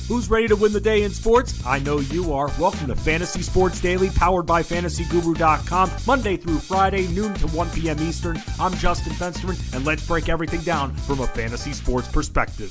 Who's ready to win the day in sports? I know you are. Welcome to Fantasy Sports Daily, powered by FantasyGuru.com, Monday through Friday, noon to 1 p.m. Eastern. I'm Justin Fensterman, and let's break everything down from a fantasy sports perspective.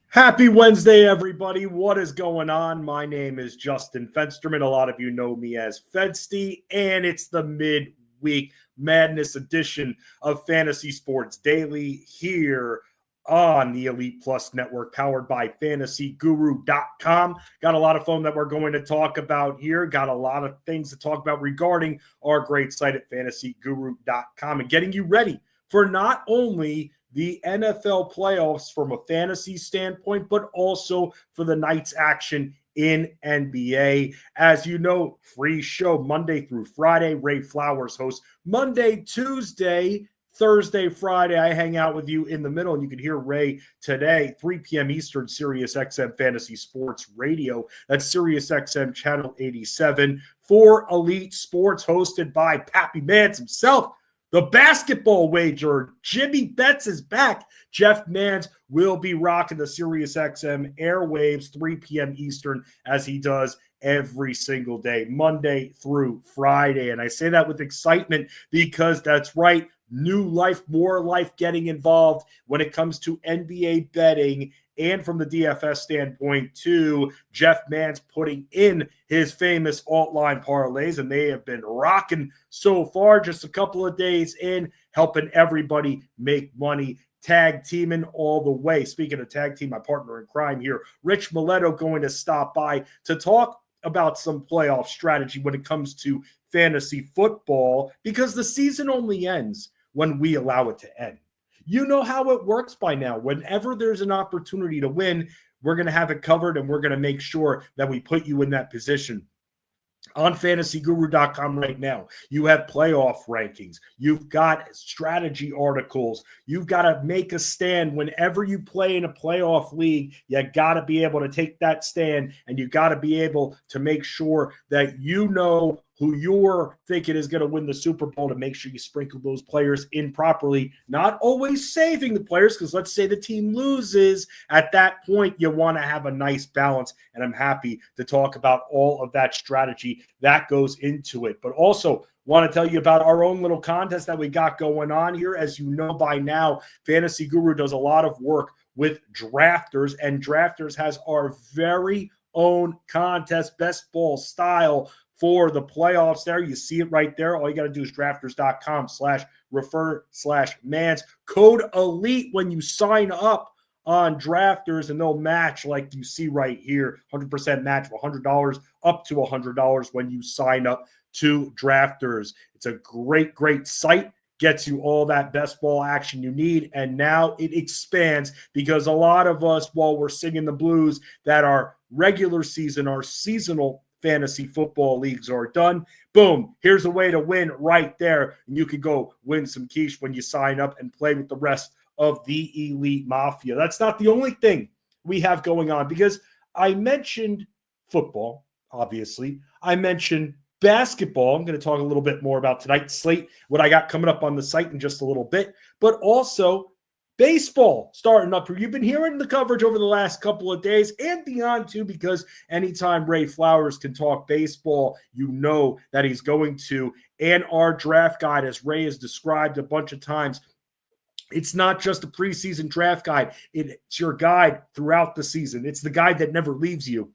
Happy Wednesday, everybody. What is going on? My name is Justin Fensterman. A lot of you know me as Fensty, and it's the midweek madness edition of Fantasy Sports Daily here on the Elite Plus Network, powered by FantasyGuru.com. Got a lot of fun that we're going to talk about here. Got a lot of things to talk about regarding our great site at FantasyGuru.com and getting you ready for not only the NFL playoffs from a fantasy standpoint, but also for the night's action in NBA. As you know, free show Monday through Friday. Ray Flowers hosts Monday, Tuesday, Thursday, Friday. I hang out with you in the middle, and you can hear Ray today, 3 p.m. Eastern, Sirius XM Fantasy Sports Radio. That's Sirius XM Channel 87 for Elite Sports, hosted by Pappy Mans himself. The basketball wager, Jimmy Betts is back. Jeff Mans will be rocking the SiriusXM airwaves 3 p.m. Eastern, as he does every single day, Monday through Friday. And I say that with excitement because that's right, new life, more life getting involved when it comes to NBA betting. And from the DFS standpoint, too, Jeff Mans putting in his famous alt-line parlays, and they have been rocking so far, just a couple of days in, helping everybody make money. Tag teaming all the way. Speaking of tag team, my partner in crime here, Rich Maletto, going to stop by to talk about some playoff strategy when it comes to fantasy football, because the season only ends when we allow it to end. You know how it works by now. Whenever there's an opportunity to win, we're going to have it covered, and we're going to make sure that we put you in that position. On FantasyGuru.com right now, you have playoff rankings. You've got strategy articles. You've got to make a stand. Whenever you play in a playoff league, you got to be able to take that stand, and you got to be able to make sure that you know who you're thinking is going to win the Super Bowl, to make sure you sprinkle those players in properly, not always saving the players, because let's say the team loses. At that point, you want to have a nice balance, and I'm happy to talk about all of that strategy that goes into it. But also want to tell you about our own little contest that we got going on here. As you know by now, Fantasy Guru does a lot of work with Drafters, and Drafters has our very own contest, best ball style, for the playoffs there. You see it right there. All you got to do is drafters.com/refer/mans. Code ELITE when you sign up on Drafters, and they'll match like you see right here. 100% match for $100 up to $100 when you sign up to Drafters. It's a great, great site. Gets you all that best ball action you need. And now it expands, because a lot of us, while we're singing the blues that our regular season, our seasonal fantasy football leagues are done, boom, here's a way to win right there. And you can go win some quiche when you sign up and play with the rest of the Elite Mafia. That's not the only thing we have going on, because I mentioned football, obviously. I mentioned basketball. I'm going to talk a little bit more about tonight's slate, what I got coming up on the site in just a little bit, but also baseball starting up here. You've been hearing the coverage over the last couple of days and beyond too, because anytime Ray Flowers can talk baseball, you know that he's going to. And our draft guide, as Ray has described a bunch of times, it's not just a preseason draft guide. It's your guide throughout the season. It's the guide that never leaves you.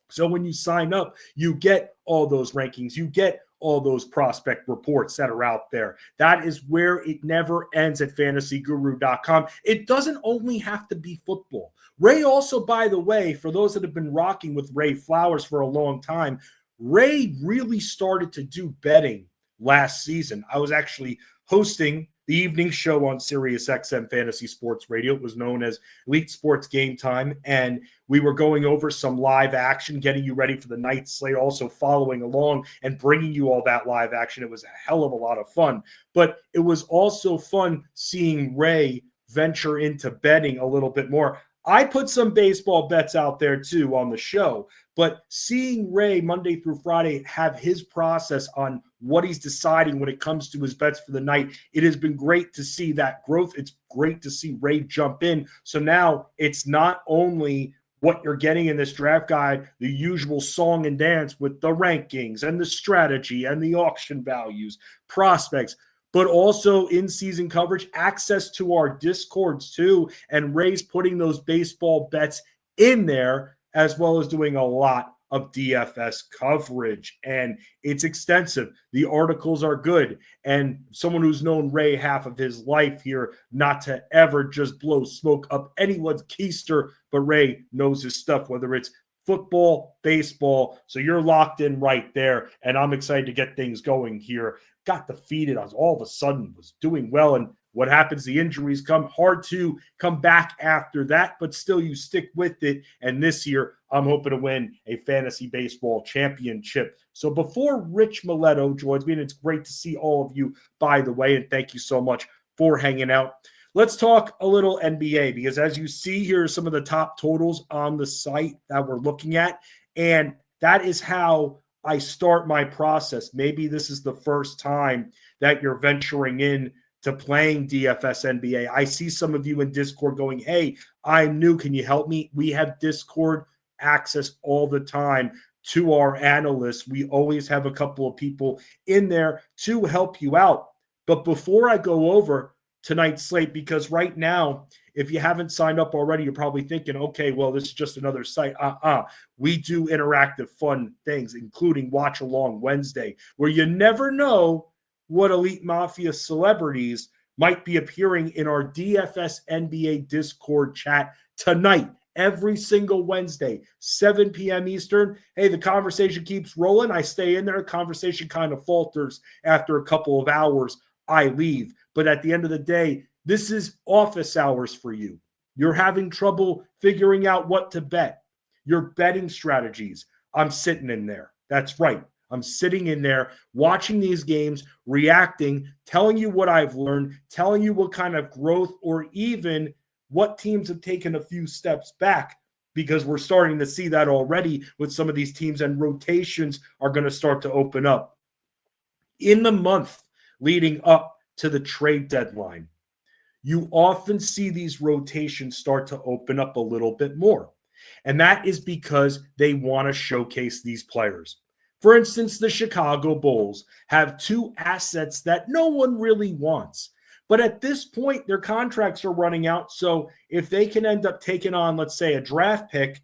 So when you sign up, you get all those rankings. You get all those prospect reports that are out there. That is where it never ends at FantasyGuru.com. It doesn't only have to be football. Ray also, by the way, for those that have been rocking with Ray Flowers for a long time, Ray really started to do betting last season. I was actually hosting the evening show on Sirius XM Fantasy Sports Radio. It was known as Elite Sports Game Time, and we were going over some live action, getting you ready for the night slate, also following along and bringing you all that live action. It was a hell of a lot of fun, but it was also fun seeing Ray venture into betting a little bit more. I put some baseball bets out there too on the show, but seeing Ray Monday through Friday have his process on what he's deciding when it comes to his bets for the night, it has been great to see that growth. It's great to see Ray jump in. So now it's not only what you're getting in this draft guide, the usual song and dance with the rankings and the strategy and the auction values, prospects, but also in-season coverage, access to our Discords too, and Ray's putting those baseball bets in there, as well as doing a lot of DFS coverage. And it's extensive. The articles are good. And someone who's known Ray half of his life here, not to ever just blow smoke up anyone's keister, but Ray knows his stuff, whether it's football, baseball. So you're locked in right there. And I'm excited to get things going here. Got defeated. I was all of a sudden was doing well. And what happens? The injuries come. Hard to come back after that, but still you stick with it. And this year, I'm hoping to win a fantasy baseball championship. So before Rich Maletto joins me, and it's great to see all of you, by the way, and thank you so much for hanging out. Let's talk a little NBA, because as you see, here are some of the top totals on the site that we're looking at. And that is how I start my process. Maybe this is the first time that you're venturing in to playing DFS NBA. I see some of you in Discord going, hey, I'm new. Can you help me? We have Discord access all the time to our analysts. We always have a couple of people in there to help you out. But before I go over tonight's slate, because right now, if you haven't signed up already, you're probably thinking, okay, well, this is just another site. We do interactive fun things, including Watch Along Wednesday, where you never know what Elite Mafia celebrities might be appearing in our DFS NBA Discord chat tonight, every single Wednesday, 7 p.m. Eastern. Hey, the conversation keeps rolling. I stay in there. The conversation kind of falters after a couple of hours. I leave. But at the end of the day, this is office hours for you. You're having trouble figuring out what to bet. Your betting strategies. I'm sitting in there. That's right. I'm sitting in there watching these games, reacting, telling you what I've learned, telling you what kind of growth or even what teams have taken a few steps back, because we're starting to see that already with some of these teams, and rotations are going to start to open up. In the month leading up to the trade deadline, you often see these rotations start to open up a little bit more. And that is because they want to showcase these players. For instance, the Chicago Bulls have two assets that no one really wants. But at this point, their contracts are running out. So if they can end up taking on, let's say, a draft pick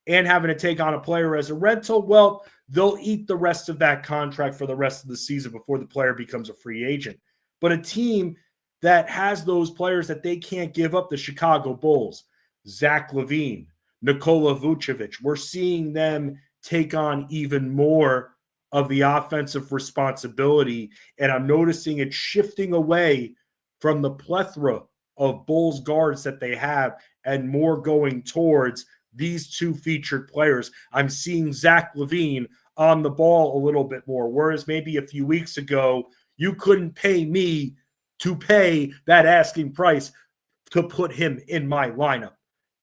and having to take on a player as a rental, well, they'll eat the rest of that contract for the rest of the season before the player becomes a free agent. But a team that has those players that they can't give up, the Chicago Bulls, Zach LaVine, Nikola Vucevic, we're seeing them take on even more of the offensive responsibility. And I'm noticing it shifting away from the plethora of Bulls guards that they have and more going towards these two featured players. I'm seeing Zach LaVine on the ball a little bit more, whereas maybe a few weeks ago, you couldn't pay me to pay that asking price to put him in my lineup.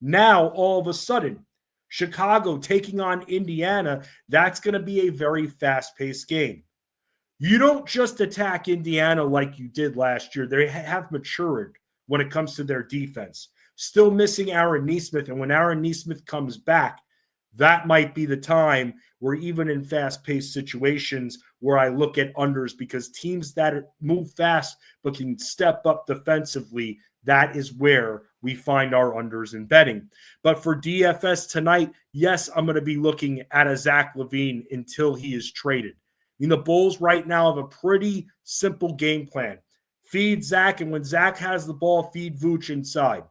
Now, all of a sudden, Chicago taking on Indiana, that's going to be a very fast-paced game. You don't just attack Indiana like you did last year. They have matured when it comes to their defense. Still missing Aaron Nesmith, and when Aaron Nesmith comes back, that might be the time where even in fast-paced situations where I look at unders, because teams that move fast but can step up defensively, that is where we find our unders in betting. But for DFS tonight, yes, I'm going to be looking at a Zach LaVine until he is traded. I mean, the Bulls right now have a pretty simple game plan. Feed Zach, and when Zach has the ball, feed Vooch inside.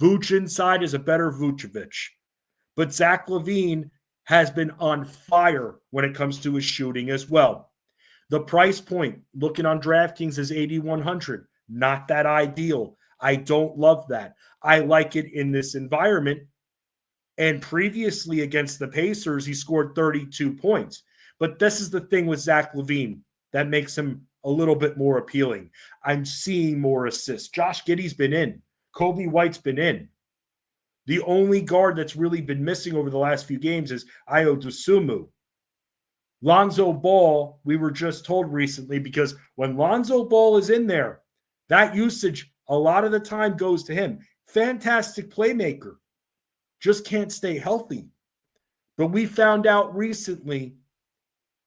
Vooch inside is a better Vucevic. But Zach LaVine has been on fire when it comes to his shooting as well. The price point, looking on DraftKings, is $8,100. Not that ideal. I don't love that. I like it in this environment. And previously against the Pacers, he scored 32 points. But this is the thing with Zach LaVine that makes him a little bit more appealing. I'm seeing more assists. Josh Giddey's been in. Kobe White's been in. The only guard that's really been missing over the last few games is Ayo Dosunmu. Lonzo Ball, we were just told recently, because when Lonzo Ball is in there, that usage a lot of the time goes to him. Fantastic playmaker, just can't stay healthy. But we found out recently,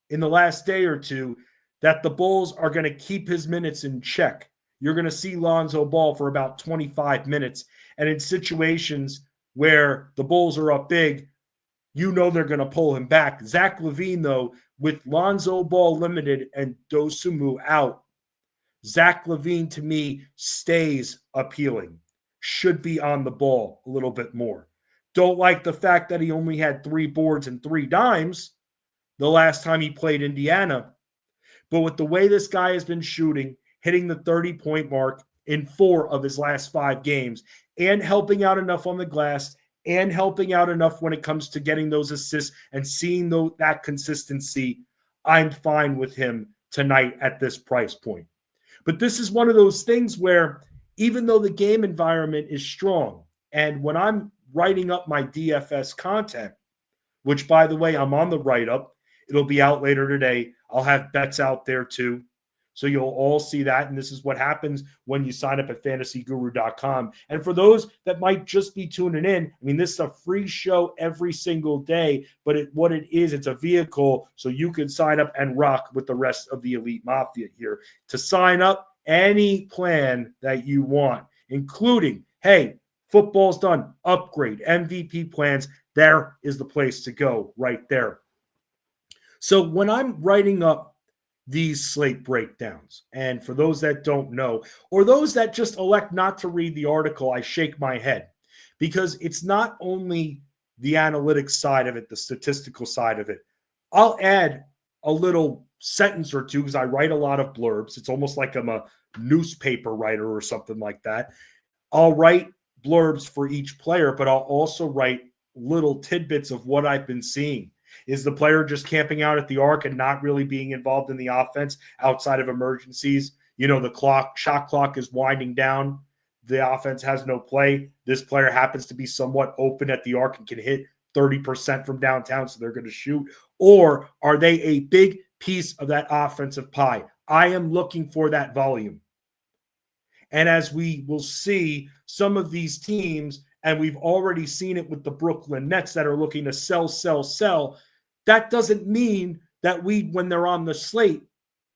in the last day or two, that the Bulls are going to keep his minutes in check. You're going to see Lonzo Ball for about 25 minutes. And in situations where the Bulls are up big, you know they're going to pull him back. Zach LaVine, though, with Lonzo Ball limited and Dosunmu out, Zach LaVine, to me, stays appealing. Should be on the ball a little bit more. Don't like the fact that he only had 3 boards and 3 dimes the last time he played Indiana. But with the way this guy has been shooting, hitting the 30-point mark in 4 of his last 5 games, and helping out enough on the glass, and helping out enough when it comes to getting those assists and seeing that consistency, I'm fine with him tonight at this price point. But this is one of those things where even though the game environment is strong, and when I'm writing up my DFS content, which, by the way, I'm on the write-up, it'll be out later today. I'll have bets out there too. So you'll all see that. And this is what happens when you sign up at fantasyguru.com. And for those that might just be tuning in, I mean, this is a free show every single day, but what it is, it's a vehicle so you can sign up and rock with the rest of the Elite Mafia here. To sign up, any plan that you want, including, hey, football's done, upgrade, MVP plans, there is the place to go right there. So when I'm writing up these slate breakdowns, and for those that don't know, or those that just elect not to read the article, I shake my head, because it's not only the analytics side of it, the statistical side of it. I'll add a little sentence or two because I write a lot of blurbs. It's almost like I'm a newspaper writer or something like that. I'll write blurbs for each player, but I'll also write little tidbits of what I've been seeing. Is the player just camping out at the arc and not really being involved in the offense outside of emergencies? You know, the shot clock is winding down. The offense has no play. This player happens to be somewhat open at the arc and can hit 30% from downtown, so they're going to shoot. Or are they a big piece of that offensive pie? I am looking for that volume. And as we will see, some of these teams, and we've already seen it with the Brooklyn Nets that are looking to sell. That doesn't mean that when they're on the slate,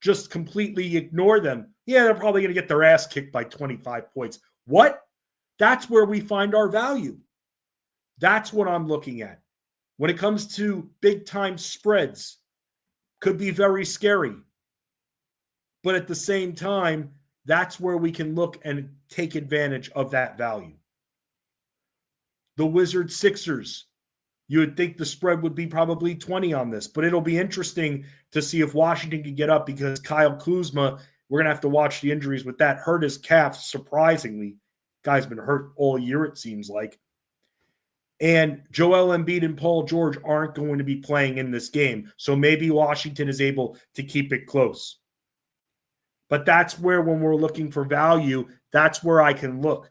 just completely ignore them. Yeah, they're probably going to get their ass kicked by 25 points. What? That's where we find our value. That's what I'm looking at. When it comes to big-time spreads, could be very scary. But at the same time, that's where we can look and take advantage of that value. The Wizards Sixers, you would think the spread would be probably 20 on this, but it'll be interesting to see if Washington can get up, because Kyle Kuzma, we're going to have to watch the injuries with that. Hurt his calf, surprisingly. Guy's been hurt all year, it seems like. And Joel Embiid and Paul George aren't going to be playing in this game, so maybe Washington is able to keep it close. But that's where, when we're looking for value, that's where I can look.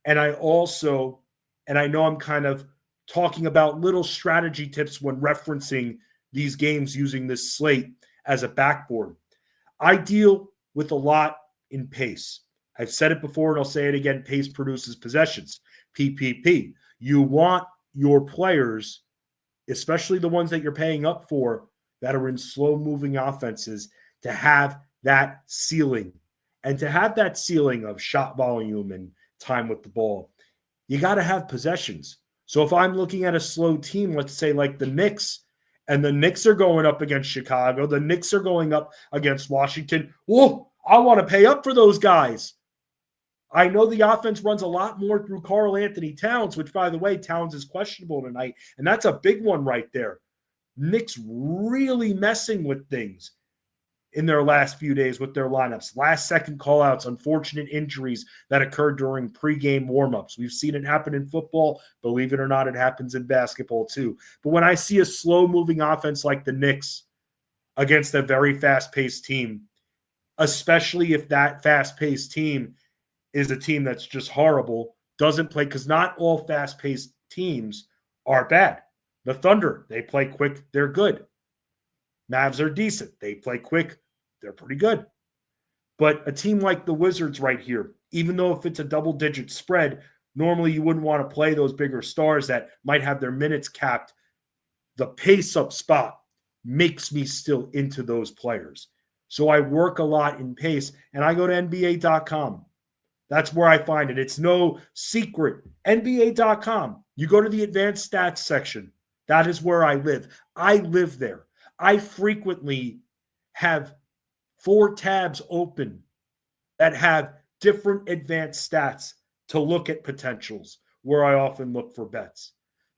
And I know I'm kind of talking about little strategy tips when referencing these games using this slate as a backboard. I deal with a lot in pace. I've said it before and I'll say it again. Pace produces possessions, PPP. You want your players, especially the ones that you're paying up for that are in slow-moving offenses, to have that ceiling. And to have that ceiling of shot volume and time with the ball, you got to have possessions. So if I'm looking at a slow team, let's say like the Knicks, and the Knicks are going up against Chicago, the Knicks are going up against Washington, whoa, I want to pay up for those guys. I know the offense runs a lot more through Karl Anthony Towns, which, by the way, Towns is questionable tonight, and that's a big one right there. Knicks really messing with things in their last few days with their lineups. Last-second call-outs, unfortunate injuries that occurred during pregame warm-ups. We've seen it happen in football. Believe it or not, it happens in basketball too. But when I see a slow-moving offense like the Knicks against a very fast-paced team, especially if that fast-paced team is a team that's just horrible, doesn't play, because not all fast-paced teams are bad. The Thunder, they play quick, they're good. Mavs are decent. They play quick, they're pretty good. But a team like the Wizards right here, even though if it's a double-digit spread, normally you wouldn't want to play those bigger stars that might have their minutes capped. The pace-up spot makes me still into those players. So I work a lot in pace, and I go to NBA.com. That's where I find it. It's no secret. NBA.com. You go to the advanced stats section. That is where I live. I live there. I frequently have 4 tabs open that have different advanced stats to look at potentials, where I often look for bets,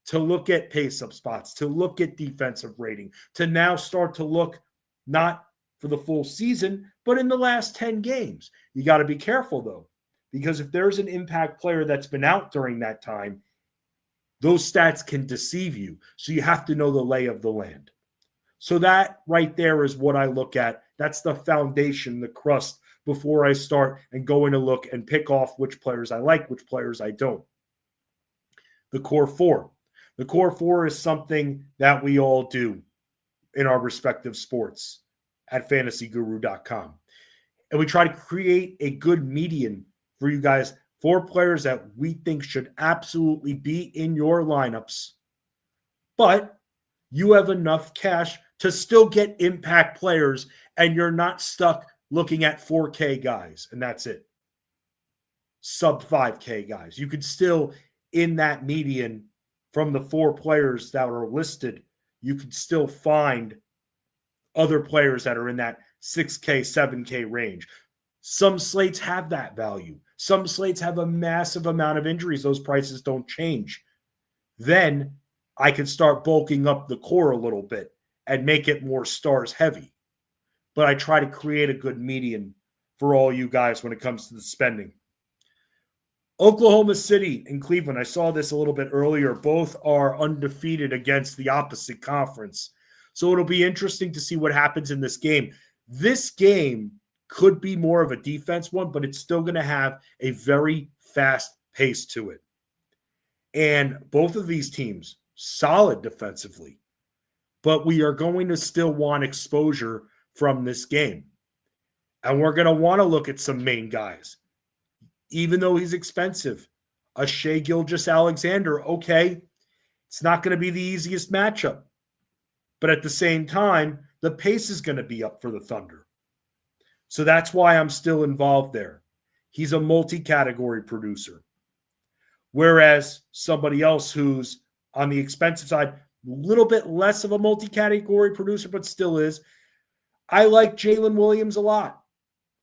to look at pace-up spots, to look at defensive rating, to now start to look not for the full season, but in the last 10 games. You got to be careful, though, because if there's an impact player that's been out during that time, those stats can deceive you. So you have to know the lay of the land. So that right there is what I look at. That's the foundation, the crust, before I start and go in to look and pick off which players I like, which players I don't. The core 4. The core 4 is something that we all do in our respective sports at fantasyguru.com. And we try to create a good median for you guys, 4 players that we think should absolutely be in your lineups, but you have enough cash to still get impact players, and you're not stuck looking at 4K guys, and that's it. Sub 5K guys. You could still, in that median, from the 4 players that are listed, you could still find other players that are in that 6K, 7K range. Some slates have that value. Some slates have a massive amount of injuries. Those prices don't change. Then I can start bulking up the core a little bit and make it more stars heavy. But I try to create a good median for all you guys when it comes to the spending. Oklahoma City and Cleveland, I saw this a little bit earlier. Both are undefeated against the opposite conference. So it'll be interesting to see what happens in this game. This game could be more of a defense one, but it's still going to have a very fast pace to it. And both of these teams, solid defensively. But we are going to still want exposure from this game. And we're going to want to look at some main guys. Even though he's expensive, a Shai Gilgeous-Alexander, okay, it's not going to be the easiest matchup. But at the same time, the pace is going to be up for the Thunder. So that's why I'm still involved there. He's a multi-category producer. Whereas somebody else who's on the expensive side, a little bit less of a multi-category producer, but still is. I like Jalen Williams a lot.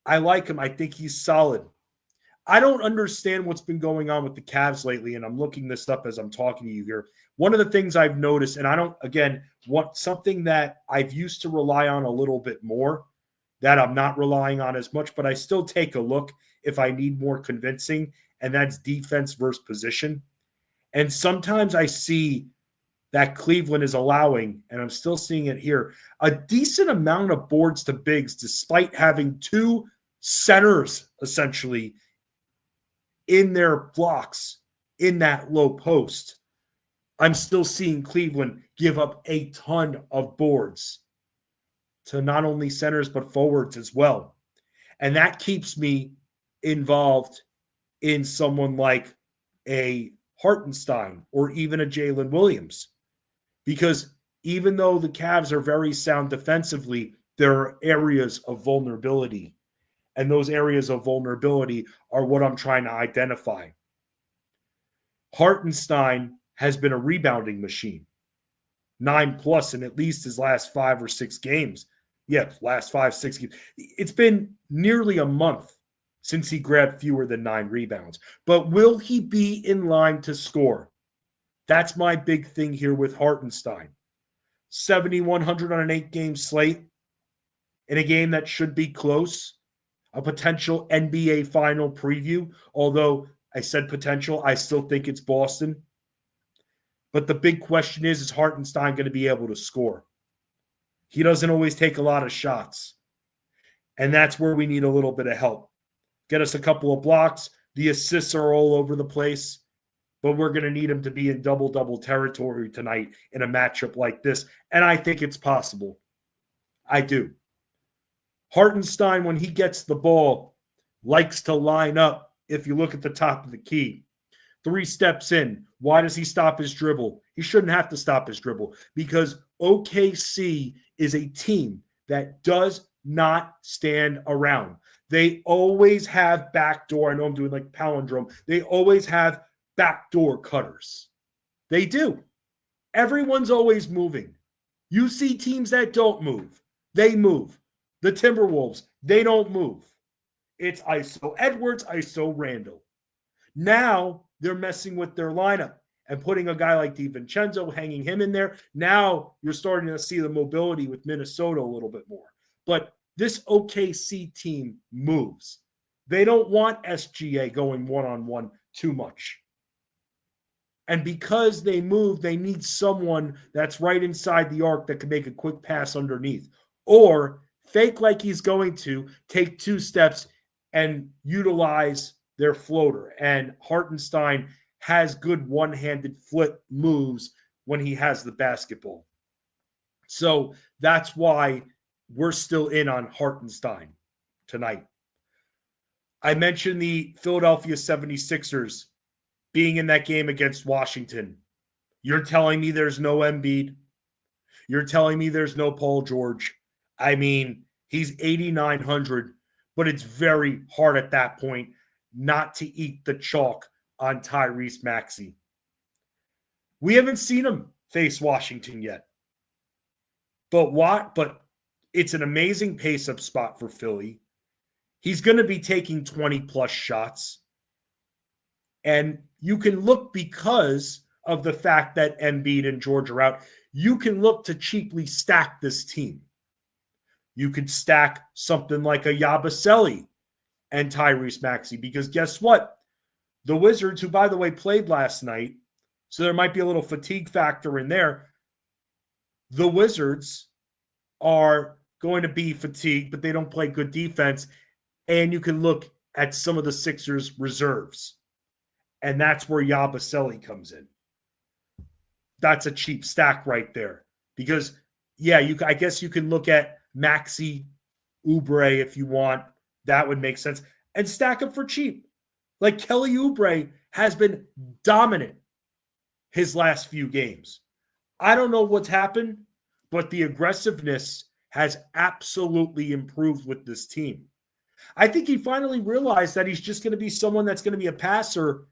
I like him. I think he's solid. I don't understand what's been going on with the Cavs lately, and I'm looking this up as I'm talking to you here. One of the things I've noticed, and I don't, again, want something that I've used to rely on a little bit more, that I'm not relying on as much, but I still take a look if I need more convincing, and that's defense versus position. And sometimes I see that Cleveland is allowing, and I'm still seeing it here, a decent amount of boards to bigs despite having 2 centers, essentially, in their blocks in that low post. I'm still seeing Cleveland give up a ton of boards to not only centers but forwards as well. And that keeps me involved in someone like a Hartenstein or even a Jalen Williams. Because even though the Cavs are very sound defensively, there are areas of vulnerability. And those areas of vulnerability are what I'm trying to identify. Hartenstein has been a rebounding machine. 9+ in at least his last 5 or 6 games. Yeah, last 5, 6 games. It's been nearly a month since he grabbed fewer than 9 rebounds. But will he be in line to score? That's my big thing here with Hartenstein. 7,100 on an 8-game slate in a game that should be close. A potential NBA final preview, although I said potential, I still think it's Boston. But the big question is Hartenstein going to be able to score? He doesn't always take a lot of shots. And that's where we need a little bit of help. Get us a couple of blocks, The assists are all over the place, but we're going to need him to be in double-double territory tonight in a matchup like this. And I think it's possible. I do. Hartenstein, when he gets the ball, likes to line up, if you look at the top of the key. 3 steps in. Why does he stop his dribble? He shouldn't have to stop his dribble because OKC is a team that does not stand around. They always have backdoor. I know I'm doing like palindrome. They always have backdoor cutters. They do. Everyone's always moving. You see teams that don't move. They move. The Timberwolves, they don't move. It's ISO Edwards, ISO Randall. Now they're messing with their lineup and putting a guy like DiVincenzo, hanging him in there. Now you're starting to see the mobility with Minnesota a little bit more. But this OKC team moves. They don't want SGA going one-on-one too much. And because they move, they need someone that's right inside the arc that can make a quick pass underneath. Or fake like he's going to, take 2 steps and utilize their floater. And Hartenstein has good one-handed flip moves when he has the basketball. So that's why we're still in on Hartenstein tonight. I mentioned the Philadelphia 76ers being in that game against Washington. You're telling me there's no Embiid? You're telling me there's no Paul George? I mean, he's 8,900, but it's very hard at that point not to eat the chalk on Tyrese Maxey. We haven't seen him face Washington yet. But it's an amazing pace-up spot for Philly. He's going to be taking 20-plus shots. And you can look, because of the fact that Embiid and George are out, you can look to cheaply stack this team. You could stack something like a Yabusele and Tyrese Maxey, because guess what? The Wizards, who, by the way, played last night, so there might be a little fatigue factor in there. The Wizards are going to be fatigued, but they don't play good defense. And you can look at some of the Sixers' reserves. And that's where Yabusele comes in. That's a cheap stack right there. Because, yeah, I guess you can look at Maxey, Oubre if you want. That would make sense. And stack them for cheap. Like Kelly Oubre has been dominant his last few games. I don't know what's happened, but the aggressiveness has absolutely improved with this team. I think he finally realized that he's just going to be someone that's going to be a passer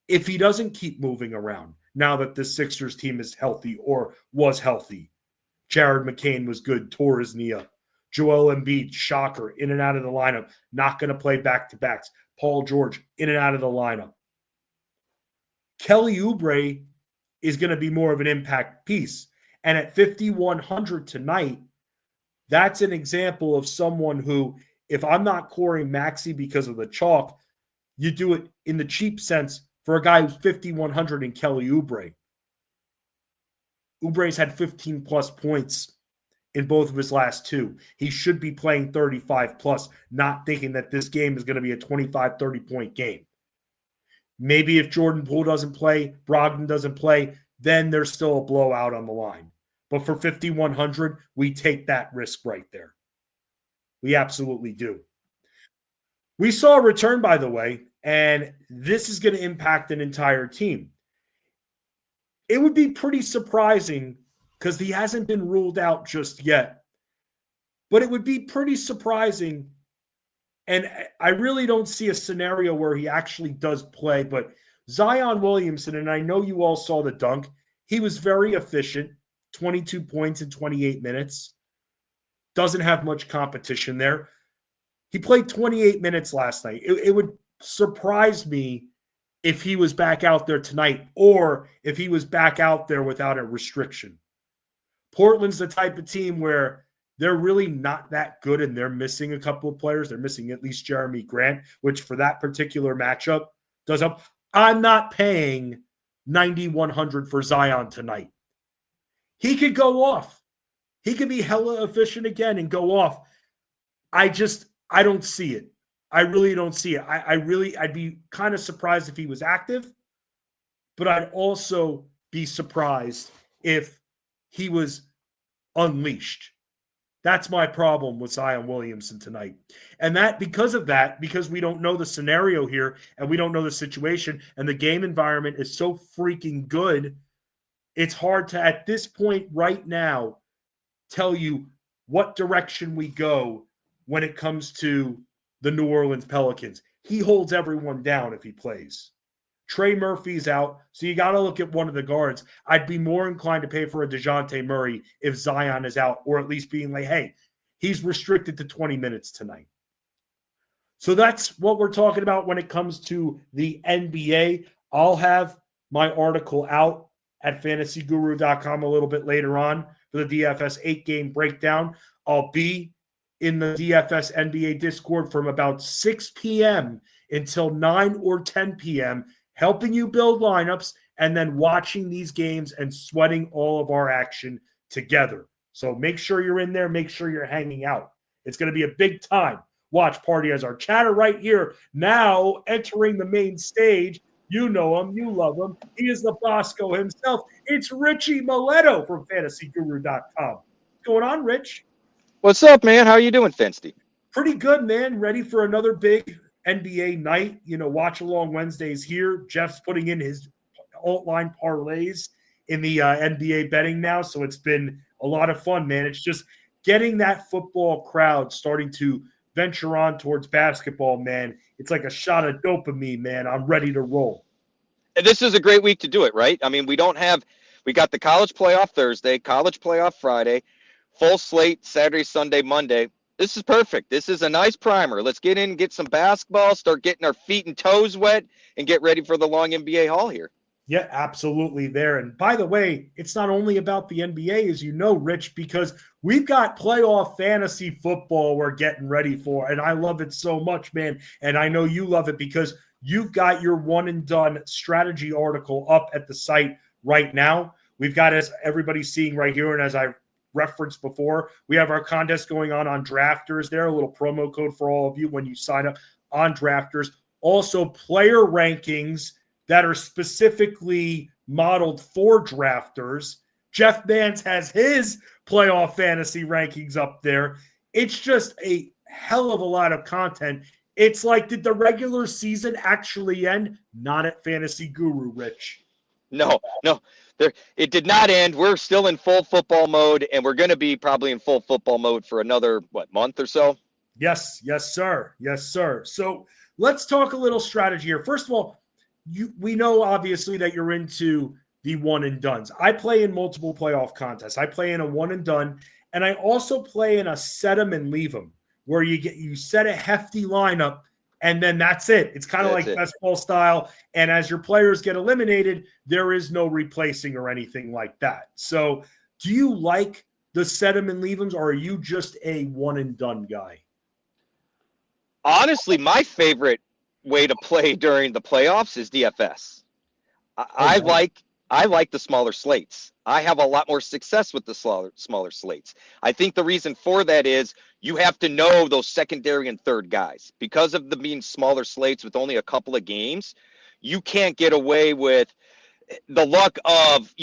if he doesn't keep moving around now that the Sixers team is healthy or was healthy. Jared McCain was good, tore his knee up. Joel Embiid, shocker, in and out of the lineup, not going to play back-to-backs. Paul George, in and out of the lineup. Kelly Oubre is going to be more of an impact piece. And at 5,100 tonight, that's an example of someone who, if I'm not coring Maxey because of the chalk, you do it in the cheap sense for a guy who's 5,100 in Kelly Oubre. Oubre's had 15-plus points in both of his last 2. He should be playing 35-plus, not thinking that this game is going to be a 25, 30-point game. Maybe if Jordan Poole doesn't play, Brogdon doesn't play, then there's still a blowout on the line. But for 5,100, we take that risk right there. We absolutely do. We saw a return, by the way, and this is going to impact an entire team. It would be pretty surprising because he hasn't been ruled out just yet. But it would be pretty surprising, and I really don't see a scenario where he actually does play, but Zion Williamson, and I know you all saw the dunk, he was very efficient, 22 points in 28 minutes. Doesn't have much competition there. He played 28 minutes last night. It would surprise me if he was back out there tonight or if he was back out there without a restriction. Portland's the type of team where they're really not that good and they're missing a couple of players. They're missing at least Jeremy Grant, which for that particular matchup does help. I'm not paying 9,100 for Zion tonight. He could go off. He could be hella efficient again and go off. I don't see it. I really don't see it. I'd be kind of surprised if he was active, but I'd also be surprised if he was unleashed. That's my problem with Zion Williamson tonight. And that because we don't know the scenario here and we don't know the situation and the game environment is so freaking good, it's hard to, at this point right now, tell you what direction we go when it comes to the New Orleans Pelicans. He holds everyone down if he plays. Trey Murphy's out, so you got to look at one of the guards. I'd be more inclined to pay for a DeJounte Murray if Zion is out, or at least being like, hey, he's restricted to 20 minutes tonight. So that's what we're talking about when it comes to the NBA. I'll have my article out at fantasyguru.com a little bit later on for the DFS 8-game breakdown. I'll be in the DFS NBA Discord from about 6 p.m. until 9 or 10 p.m., helping you build lineups and then watching these games and sweating all of our action together. So make sure you're in there. Make sure you're hanging out. It's going to be a big time watch party as our chatter right here now entering the main stage. You know him. You love him. He is the Bosco himself. It's Richie Maletto from fantasyguru.com. What's going on, Rich? What's up, man? How are you doing, Fensty? Pretty good, man. Ready for another big NBA night. Watch along Wednesdays here. Jeff's putting in his alt line parlays in the NBA betting now. So it's been a lot of fun, man. It's just getting that football crowd starting to venture on towards basketball, man. It's like a shot of dopamine, man. I'm ready to roll. And this is a great week to do it, right? I mean, we got the college playoff Thursday, college playoff Friday, full slate Saturday, Sunday, Monday. This is perfect. This is a nice primer. Let's get in, get some basketball, start getting our feet and toes wet, and get ready for the long NBA haul here. Yeah, absolutely there. And by the way, it's not only about the NBA, as you know, Rich, because we've got playoff fantasy football we're getting ready for. And I love it so much, man. And I know you love it because you've got your one and done strategy article up at the site right now. We've got, as everybody's seeing right here, and as I referenced before, we have our contest going on Drafters there, a little promo code for all of you when you sign up on Drafters. Also, player rankings that are specifically modeled for drafters. Jeff Mans has his playoff fantasy rankings up there. It's just a hell of a lot of content. It's like, did the regular season actually end? Not at Fantasy Guru, Rich. No. It did not end. We're still in full football mode, and we're going to be probably in full football mode for another, month or so? Yes, sir. Yes, sir. So let's talk a little strategy here. First of all, we know obviously that you're into the one and dones. I play in multiple playoff contests. I play in a one and done, and I also play in a set them and leave them, where you set a hefty lineup and then that's it. It's kind of like best ball style. And as your players get eliminated, there is no replacing or anything like that. So do you like the set them and leave them, or are you just a one and done guy? Honestly, my favorite way to play during the playoffs is DFS. I like the smaller slates. I have a lot more success with the smaller slates. I think the reason for that is you have to know those secondary and third guys. Because of them being smaller slates with only a couple of games, you can't get away with the luck of,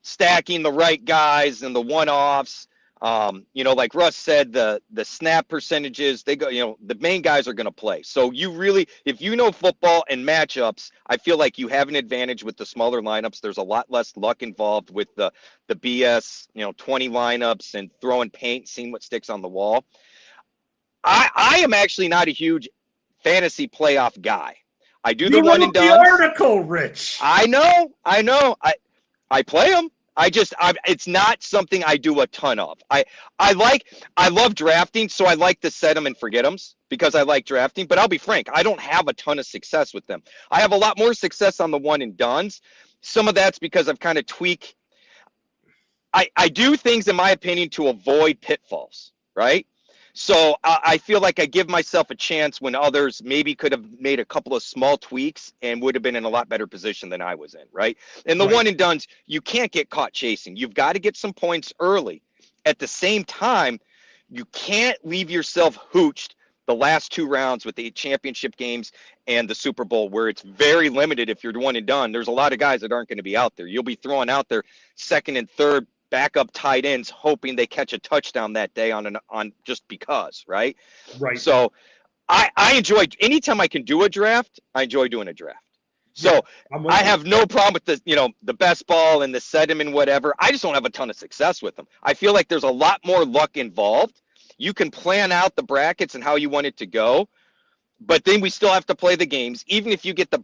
stacking the right guys and the one-offs. Like Russ said, the snap percentages, they go, the main guys are going to play. So you really, if you know football and matchups, I feel like you have an advantage with the smaller lineups. There's a lot less luck involved with the BS, 20 lineups and throwing paint, seeing what sticks on the wall. I am actually not a huge fantasy playoff guy. I do the one and done. The article, Rich. I know. I play them. It's not something I do a ton of. I love drafting, so I like to set them and forget them because I like drafting. But I'll be frank, I don't have a ton of success with them. I have a lot more success on the one and dones. Some of that's because I've kind of tweaked. I do things, in my opinion, to avoid pitfalls, right? So I feel like I give myself a chance when others maybe could have made a couple of small tweaks and would have been in a lot better position than I was in, right? And the one and dones, you can't get caught chasing. You've got to get some points early. At the same time, you can't leave yourself hooched the last 2 rounds with the championship games and the Super Bowl, where it's very limited if you're one and done. There's a lot of guys that aren't going to be out there. You'll be throwing out their second and third backup tight ends, hoping they catch a touchdown that day on just because, right? Right. So I enjoy, anytime I can do a draft, I enjoy doing a draft. So yeah, I have no problem with the best ball and the set 'em and whatever. I just don't have a ton of success with them. I feel like there's a lot more luck involved. You can plan out the brackets and how you want it to go, but then we still have to play the games. Even if you get the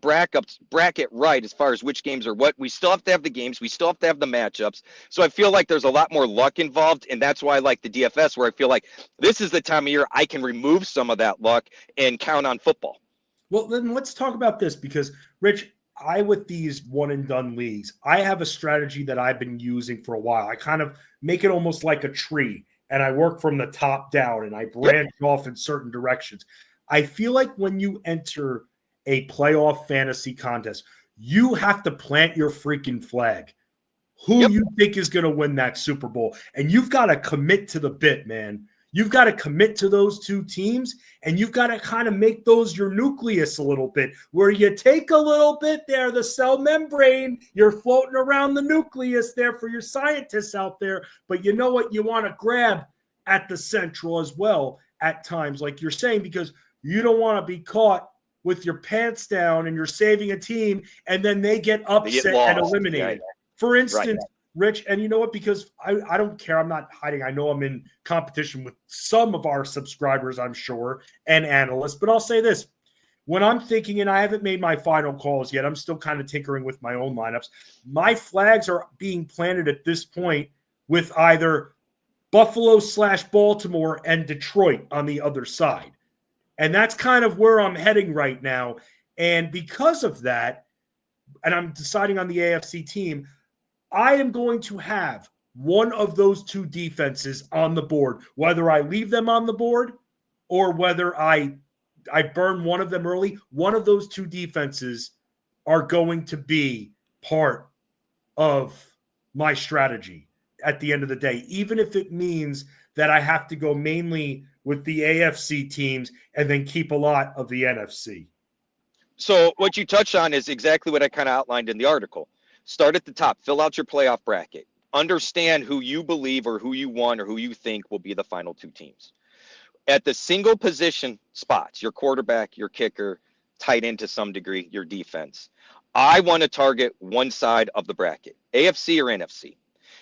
bracket right as far as which games are what, we still have to have the games. We still have to have the matchups. So I feel like there's a lot more luck involved, and that's why I like the DFS, where I feel like this is the time of year I can remove some of that luck and count on football. Well, then let's talk about this, because, Rich, with these one-and-done leagues, I have a strategy that I've been using for a while. I kind of make it almost like a tree, and I work from the top down, and I branch off in certain directions. I feel like when you enter a playoff fantasy contest, you have to plant your freaking flag. Who you think is going to win that Super Bowl. And you've got to commit to the bit, man. You've got to commit to those 2 teams, and you've got to kind of make those your nucleus a little bit, where you take a little bit there, the cell membrane, you're floating around the nucleus there for your scientists out there. But you know what? You want to grab at the central as well at times, like you're saying, because you don't want to be caught with your pants down and you're saving a team and then they get upset and eliminated. Yeah. For instance, Rich, and you know what? Because I don't care. I'm not hiding. I know I'm in competition with some of our subscribers, I'm sure, and analysts. But I'll say this. When I'm thinking, and I haven't made my final calls yet, I'm still kind of tinkering with my own lineups. My flags are being planted at this point with either Buffalo/Baltimore and Detroit on the other side. And that's kind of where I'm heading right now. And because of that, and I'm deciding on the AFC team, I am going to have one of those 2 defenses on the board, whether I leave them on the board or whether I burn one of them early. One of those 2 defenses are going to be part of my strategy at the end of the day, even if it means that I have to go mainly with the AFC teams and then keep a lot of the NFC. So what you touched on is exactly what I kind of outlined in the article. Start at the top, fill out your playoff bracket, understand who you believe or who you want or who you think will be the final 2 teams. At the single position spots, your quarterback, your kicker, tight end to some degree, your defense, I want to target one side of the bracket, AFC or NFC.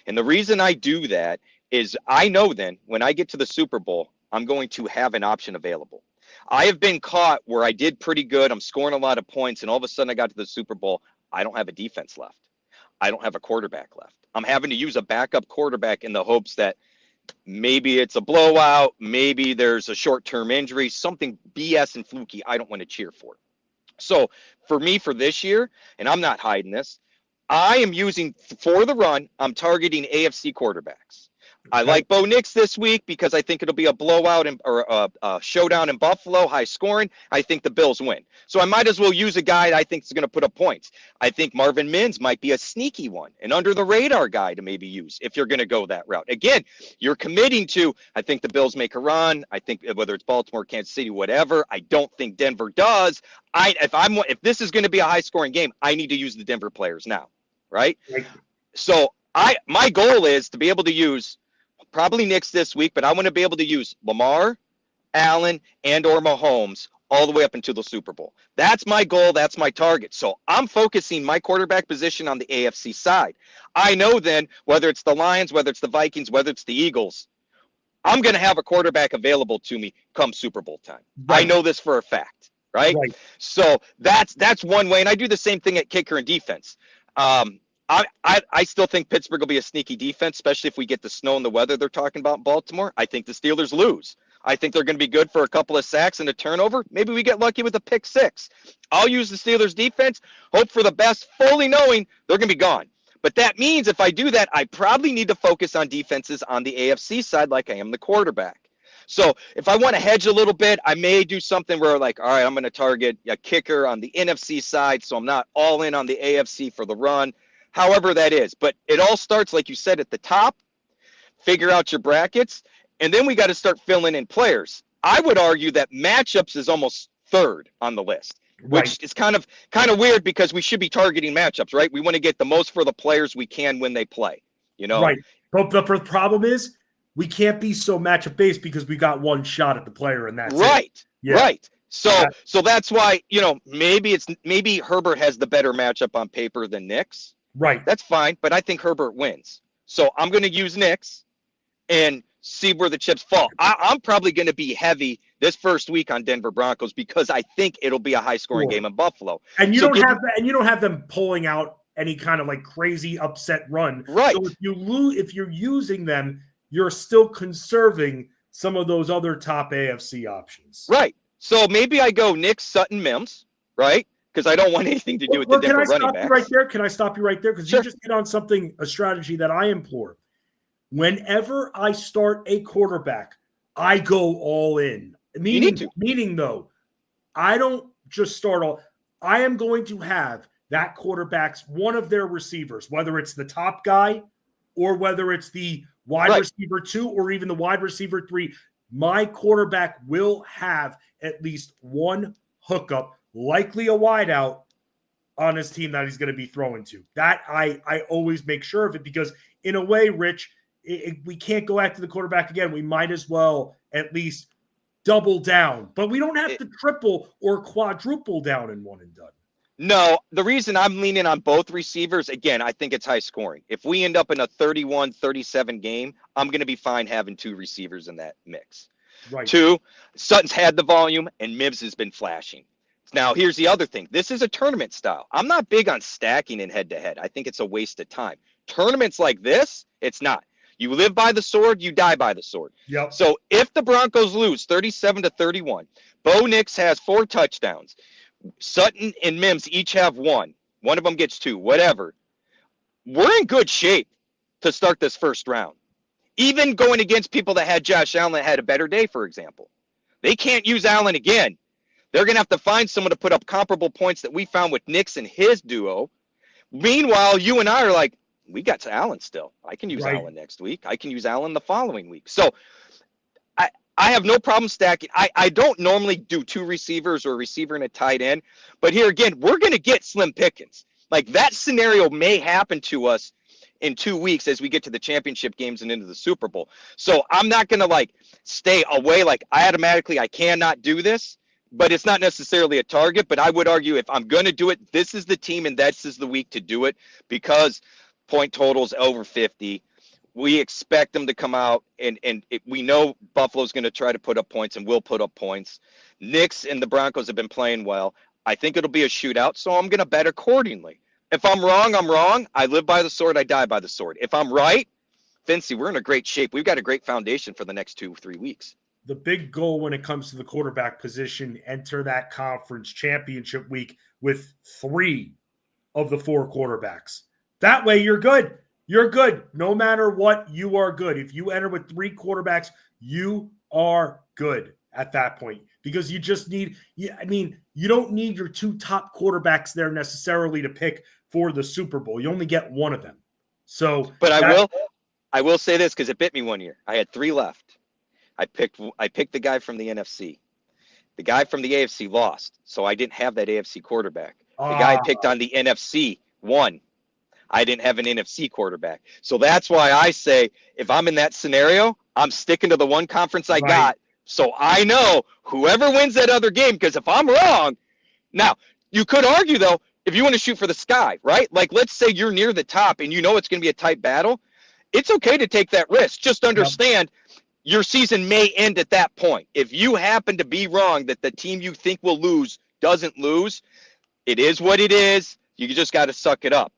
And the reason I do that is I know then when I get to the Super Bowl, I'm going to have an option available. I have been caught where I did pretty good. I'm scoring a lot of points, and all of a sudden I got to the Super Bowl. I don't have a defense left. I don't have a quarterback left. I'm having to use a backup quarterback in the hopes that maybe it's a blowout, maybe there's a short-term injury, something BS and fluky I don't want to cheer for. So for me, for this year, and I'm not hiding this, I am using, for the run, I'm targeting AFC quarterbacks. I like Bo Nix this week because I think it'll be a blowout or a showdown in Buffalo, high scoring. I think the Bills win. So I might as well use a guy I think is going to put up points. I think Marvin Mims might be a sneaky one, an under-the-radar guy to maybe use if you're going to go that route. Again, you're committing to, I think the Bills make a run. I think whether it's Baltimore, Kansas City, whatever. I don't think Denver does. If this is going to be a high-scoring game, I need to use the Denver players now, right? So my goal is to be able to use probably Knicks this week, but I want to be able to use Lamar, Allen, and or Mahomes all the way up into the Super Bowl. That's my goal. That's my target. So I'm focusing my quarterback position on the AFC side. I know then whether it's the Lions, whether it's the Vikings, whether it's the Eagles, I'm going to have a quarterback available to me come Super Bowl time. Right. I know this for a fact, right? So that's one way. And I do the same thing at kicker and defense. I still think Pittsburgh will be a sneaky defense, especially if we get the snow and the weather they're talking about in Baltimore. I think the Steelers lose. I think they're going to be good for a couple of sacks and a turnover. Maybe we get lucky with a pick 6. I'll use the Steelers defense, hope for the best, fully knowing they're going to be gone. But that means if I do that, I probably need to focus on defenses on the AFC side like I am the quarterback. So if I want to hedge a little bit, I may do something where like, all right, I'm going to target a kicker on the NFC side, so I'm not all in on the AFC for the run. However that is. But it all starts, like you said, at the top. Figure out your brackets. And then we got to start filling in players. I would argue that matchups is almost third on the list, which is kind of weird because we should be targeting matchups, right? We want to get the most for the players we can when they play, Right. But the problem is we can't be so matchup based because we got one shot at the player and that's it. Right. So that's why, maybe Herbert has the better matchup on paper than Nick's. Right. That's fine, but I think Herbert wins. So I'm going to use Nick's and see where the chips fall. I'm probably going to be heavy this first week on Denver Broncos because I think it'll be a high-scoring game in Buffalo. And you don't have them pulling out any kind of like crazy upset run. Right. So if you're using them, you're still conserving some of those other top AFC options. Right. So maybe I go Nick, Sutton, Mims, right? Because I don't want anything to do with the Denver running backs. Can I stop you right there? Because you just hit on a strategy that I employ. Whenever I start a quarterback, I go all in. Meaning though, I don't just start all. I am going to have that quarterback's one of their receivers, whether it's the top guy or whether it's the wide receiver 2 or even the wide receiver 3. My quarterback will have at least one hookup, likely a wideout, on his team that he's going to be throwing to. That I always make sure of it because in a way, Rich, we can't go after the quarterback again. We might as well at least double down, but we don't have to triple or quadruple down in one and done. No, the reason I'm leaning on both receivers, again, I think it's high scoring. If we end up in a 31-37 game, I'm going to be fine having 2 receivers in that mix. Right. 2, Sutton's had the volume and Mims has been flashing. Now, here's the other thing. This is a tournament style. I'm not big on stacking in head-to-head. I think it's a waste of time. Tournaments like this, it's not. You live by the sword, you die by the sword. Yep. So if the Broncos lose 37-31, Bo Nix has 4 touchdowns. Sutton and Mims each have 1. One of them gets 2, whatever. We're in good shape to start this first round. Even going against people that had Josh Allen that had a better day, for example. They can't use Allen again. They're going to have to find someone to put up comparable points that we found with Nix and his duo. Meanwhile, you and I are like, we got to Allen still. I can use Allen next week. I can use Allen the following week. So I have no problem stacking. I don't normally do 2 receivers or a receiver and a tight end. But here again, we're going to get slim pickings. Like that scenario may happen to us in 2 weeks as we get to the championship games and into the Super Bowl. So I'm not going to like stay away. Like I cannot do this. But it's not necessarily a target. But I would argue if I'm going to do it, this is the team and this is the week to do it because point totals over 50. We expect them to come out, and we know Buffalo's going to try to put up points and will put up points. Knicks and the Broncos have been playing well. I think it'll be a shootout, so I'm going to bet accordingly. If I'm wrong, I'm wrong. I live by the sword. I die by the sword. If I'm right, Fensty, we're in a great shape. We've got a great foundation for the next 2-3 weeks. The big goal when it comes to the quarterback position, enter that conference championship week with 3 of the 4 quarterbacks. That way you're good. You're good. No matter what, you are good. If you enter with 3 quarterbacks, you are good at that point because you just need – you don't need your 2 top quarterbacks there necessarily to pick for the Super Bowl. You only get one of them. So, but I will say this because it bit me one year. I had 3 left. I picked the guy from the NFC. The guy from the AFC lost, so I didn't have that AFC quarterback. The guy I picked on the NFC won. I didn't have an NFC quarterback. So that's why I say if I'm in that scenario, I'm sticking to the one conference I got. So I know whoever wins that other game, because if I'm wrong, now you could argue though, if you want to shoot for the sky, right? Like let's say you're near the top and you know it's going to be a tight battle. It's okay to take that risk. Just understand your season may end at that point. If you happen to be wrong that the team you think will lose doesn't lose, it is what it is. You just got to suck it up,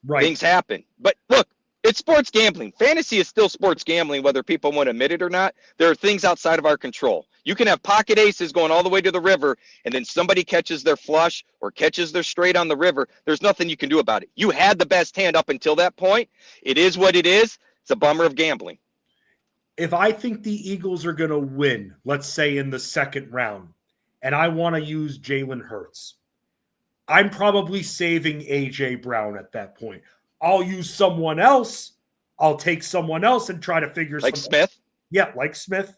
Right. Things happen. But look, it's sports gambling. Fantasy is still sports gambling, whether people want to admit it or not. There are things outside of our control. You can have pocket aces going all the way to the river, and then somebody catches their flush or catches their straight on the river. There's nothing you can do about it. You had the best hand up until that point. It is what it is. It's a bummer of gambling. If I think the Eagles are going to win, let's say in the second round, and I want to use Jalen Hurts, I'm probably saving A.J. Brown at that point. I'll use someone else. I'll take someone else and try to figure like Smith? Yeah, like Smith.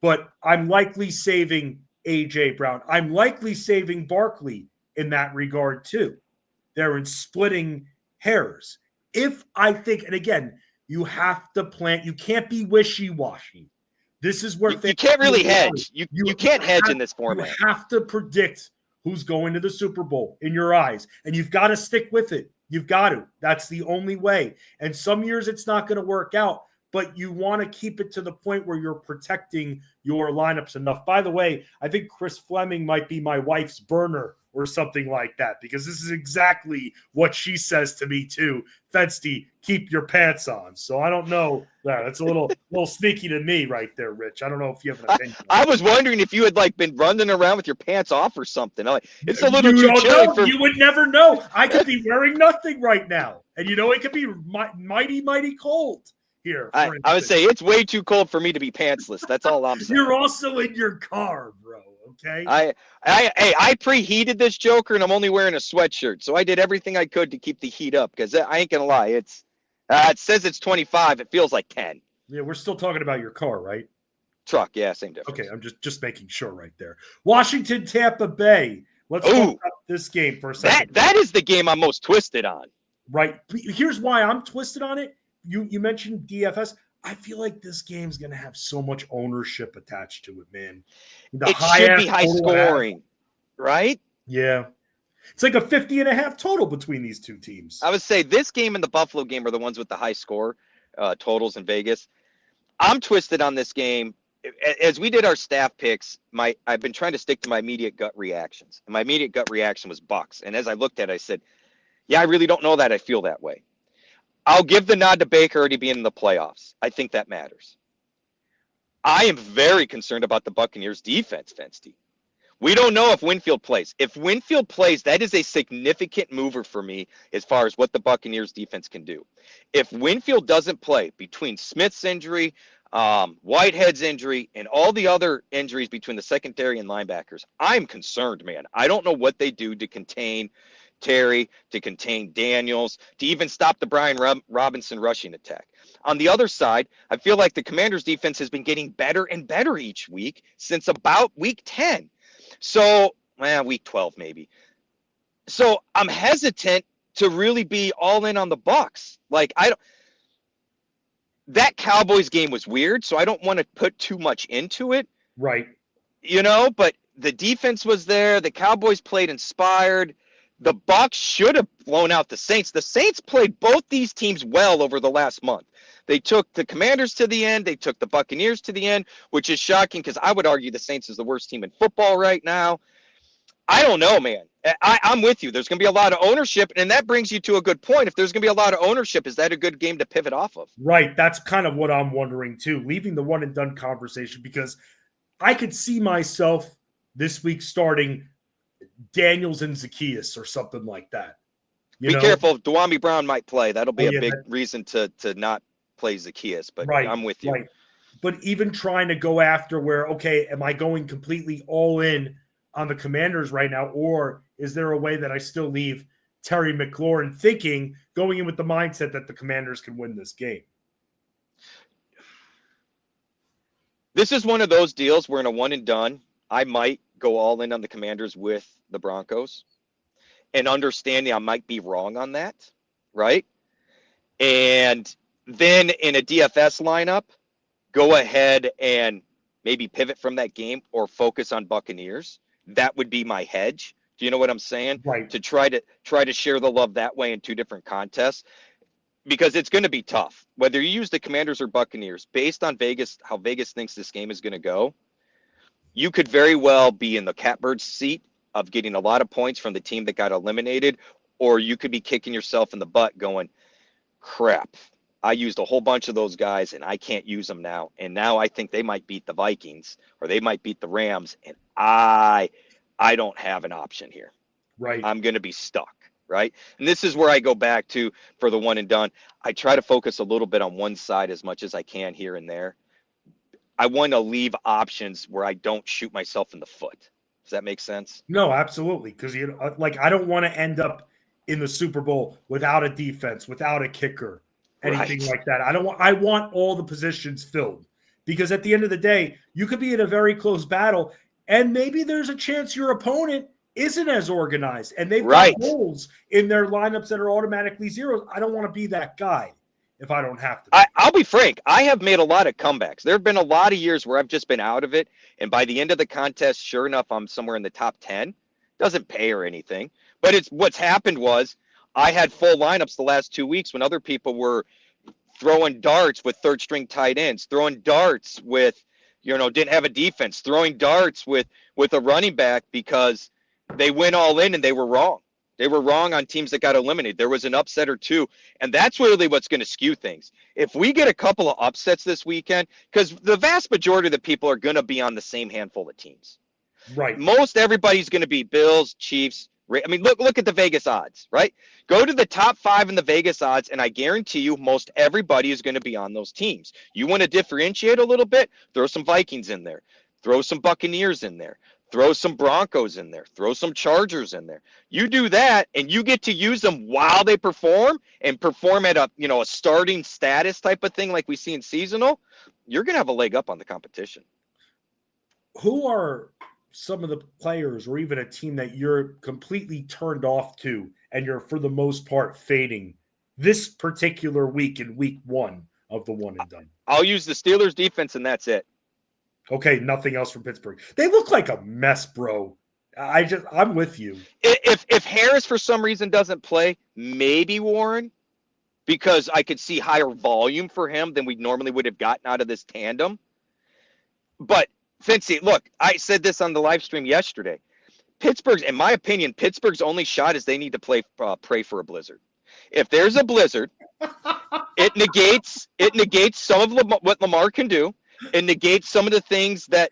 but I'm likely saving A.J. Brown. I'm likely saving Barkley in that regard too. They're in splitting hairs. If I think, and again, you have to plant, you can't be wishy-washy. This is where you can't really hedge. You can't hedge in this format. You have to predict who's going to the Super Bowl in your eyes, and you've got to stick with it. You've got to. That's the only way. And some years it's not going to work out, but you want to keep it to the point where you're protecting your lineups enough. By the way, I think Chris Fleming might be my wife's burner or something like that, because this is exactly what she says to me too. Fensty, keep your pants on. So I don't know. That's a little sneaky to me right there, Rich. I don't know if you have an opinion. I was wondering if you had been running around with your pants off or something. It's a little too chilly. You would never know. I could be wearing nothing right now. And it could be mighty, mighty cold here. I would say it's way too cold for me to be pantsless. That's all I'm saying. You're also in your car, bro. Okay. I preheated this joker, and I'm only wearing a sweatshirt, so I did everything I could to keep the heat up, because I ain't gonna lie, it says it's 25, it feels like 10. Yeah, we're still talking about your car, right? Truck, yeah, same difference. Okay, I'm just making sure right there. Washington, Tampa Bay. Let's talk about this game for a second. That is the game I'm most twisted on. Right. Here's why I'm twisted on it. You mentioned DFS. I feel like this game's going to have so much ownership attached to it, man. It should be high scoring, right? Yeah. It's like a 50.5 total between these two teams. I would say this game and the Buffalo game are the ones with the high score totals in Vegas. I'm twisted on this game. As we did our staff picks, I've been trying to stick to my immediate gut reactions. And my immediate gut reaction was Bucks. And as I looked at it, I said, yeah, I really don't know that I feel that way. I'll give the nod to Baker already being in the playoffs. I think that matters. I am very concerned about the Buccaneers defense, Fensty. We don't know if Winfield plays. If Winfield plays, that is a significant mover for me as far as what the Buccaneers defense can do. If Winfield doesn't play, between Smith's injury, Whitehead's injury, and all the other injuries between the secondary and linebackers, I'm concerned, man. I don't know what they do to contain Terry, to contain Daniels, to even stop the Brian Robinson rushing attack. On the other side, I feel like the Commanders' defense has been getting better and better each week since about week 10. So, week 12 maybe. So I'm hesitant to really be all in on the Bucs. That Cowboys game was weird, so I don't want to put too much into it. Right. But the defense was there. The Cowboys played inspired. The Bucs should have blown out the Saints. The Saints played both these teams well over the last month. They took the Commanders to the end. They took the Buccaneers to the end, which is shocking because I would argue the Saints is the worst team in football right now. I don't know, man. I'm with you. There's going to be a lot of ownership, and that brings you to a good point. If there's going to be a lot of ownership, is that a good game to pivot off of? Right. That's kind of what I'm wondering, too, leaving the one-and-done conversation, because I could see myself this week starting Daniels and Zacchaeus or something like that. Be careful. Dwamie Brown might play. That'll be a big reason to not play Zacchaeus, but right, I'm with you. Right. But even trying to go after where, okay, am I going completely all in on the Commanders right now, or is there a way that I still leave Terry McLaurin going in with the mindset that the Commanders can win this game? This is one of those deals where in a one and done, I might go all in on the Commanders with the Broncos, and understanding I might be wrong on that, right? And then in a DFS lineup, go ahead and maybe pivot from that game or focus on Buccaneers. That would be my hedge. Do you know what I'm saying? Right. To try to share the love that way in two different contests, because it's going to be tough. Whether you use the Commanders or Buccaneers, based on Vegas, how Vegas thinks this game is going to go, you could very well be in the catbird seat of getting a lot of points from the team that got eliminated, or you could be kicking yourself in the butt going, crap, I used a whole bunch of those guys and I can't use them now. And now I think they might beat the Vikings or they might beat the Rams, and I don't have an option here. Right. I'm going to be stuck. Right. And this is where I go back to for the one and done. I try to focus a little bit on one side as much as I can here and there. I want to leave options where I don't shoot myself in the foot. Does that make sense? No, absolutely. Because I don't want to end up in the Super Bowl without a defense, without a kicker, anything like that. I want all the positions filled, because at the end of the day, you could be in a very close battle, and maybe there's a chance your opponent isn't as organized, and they've got holes in their lineups that are automatically zeros. I don't want to be that guy if I don't have to be. I'll be frank. I have made a lot of comebacks. There have been a lot of years where I've just been out of it, and by the end of the contest, sure enough, I'm somewhere in the top 10. Doesn't pay or anything, but it's what's happened was I had full lineups the last 2 weeks when other people were throwing darts with third string tight ends, throwing darts with, didn't have a defense, throwing darts with a running back because they went all in and they were wrong. They were wrong on teams that got eliminated. There was an upset or two, and that's really what's going to skew things. If we get a couple of upsets this weekend, because the vast majority of the people are going to be on the same handful of teams. Right. Most everybody's going to be Bills, Chiefs. I mean, look at the Vegas odds, right? Go to the top 5 in the Vegas odds, and I guarantee you most everybody is going to be on those teams. You want to differentiate a little bit? Throw some Vikings in there. Throw some Buccaneers in there. Throw some Broncos in there. Throw some Chargers in there. You do that, and you get to use them while they perform and perform at a starting status type of thing like we see in seasonal. You're going to have a leg up on the competition. Who are some of the players or even a team that you're completely turned off to and you're, for the most part, fading this particular week in week 1 of the one and done? I'll use the Steelers defense, and that's it. Okay, nothing else from Pittsburgh. They look like a mess, bro. I'm with you. If Harris for some reason doesn't play, maybe Warren, because I could see higher volume for him than we normally would have gotten out of this tandem. But Fensty, look, I said this on the live stream yesterday. In my opinion, Pittsburgh's only shot is they need to pray for a blizzard. If there's a blizzard, it negates some of what Lamar can do. It negates some of the things that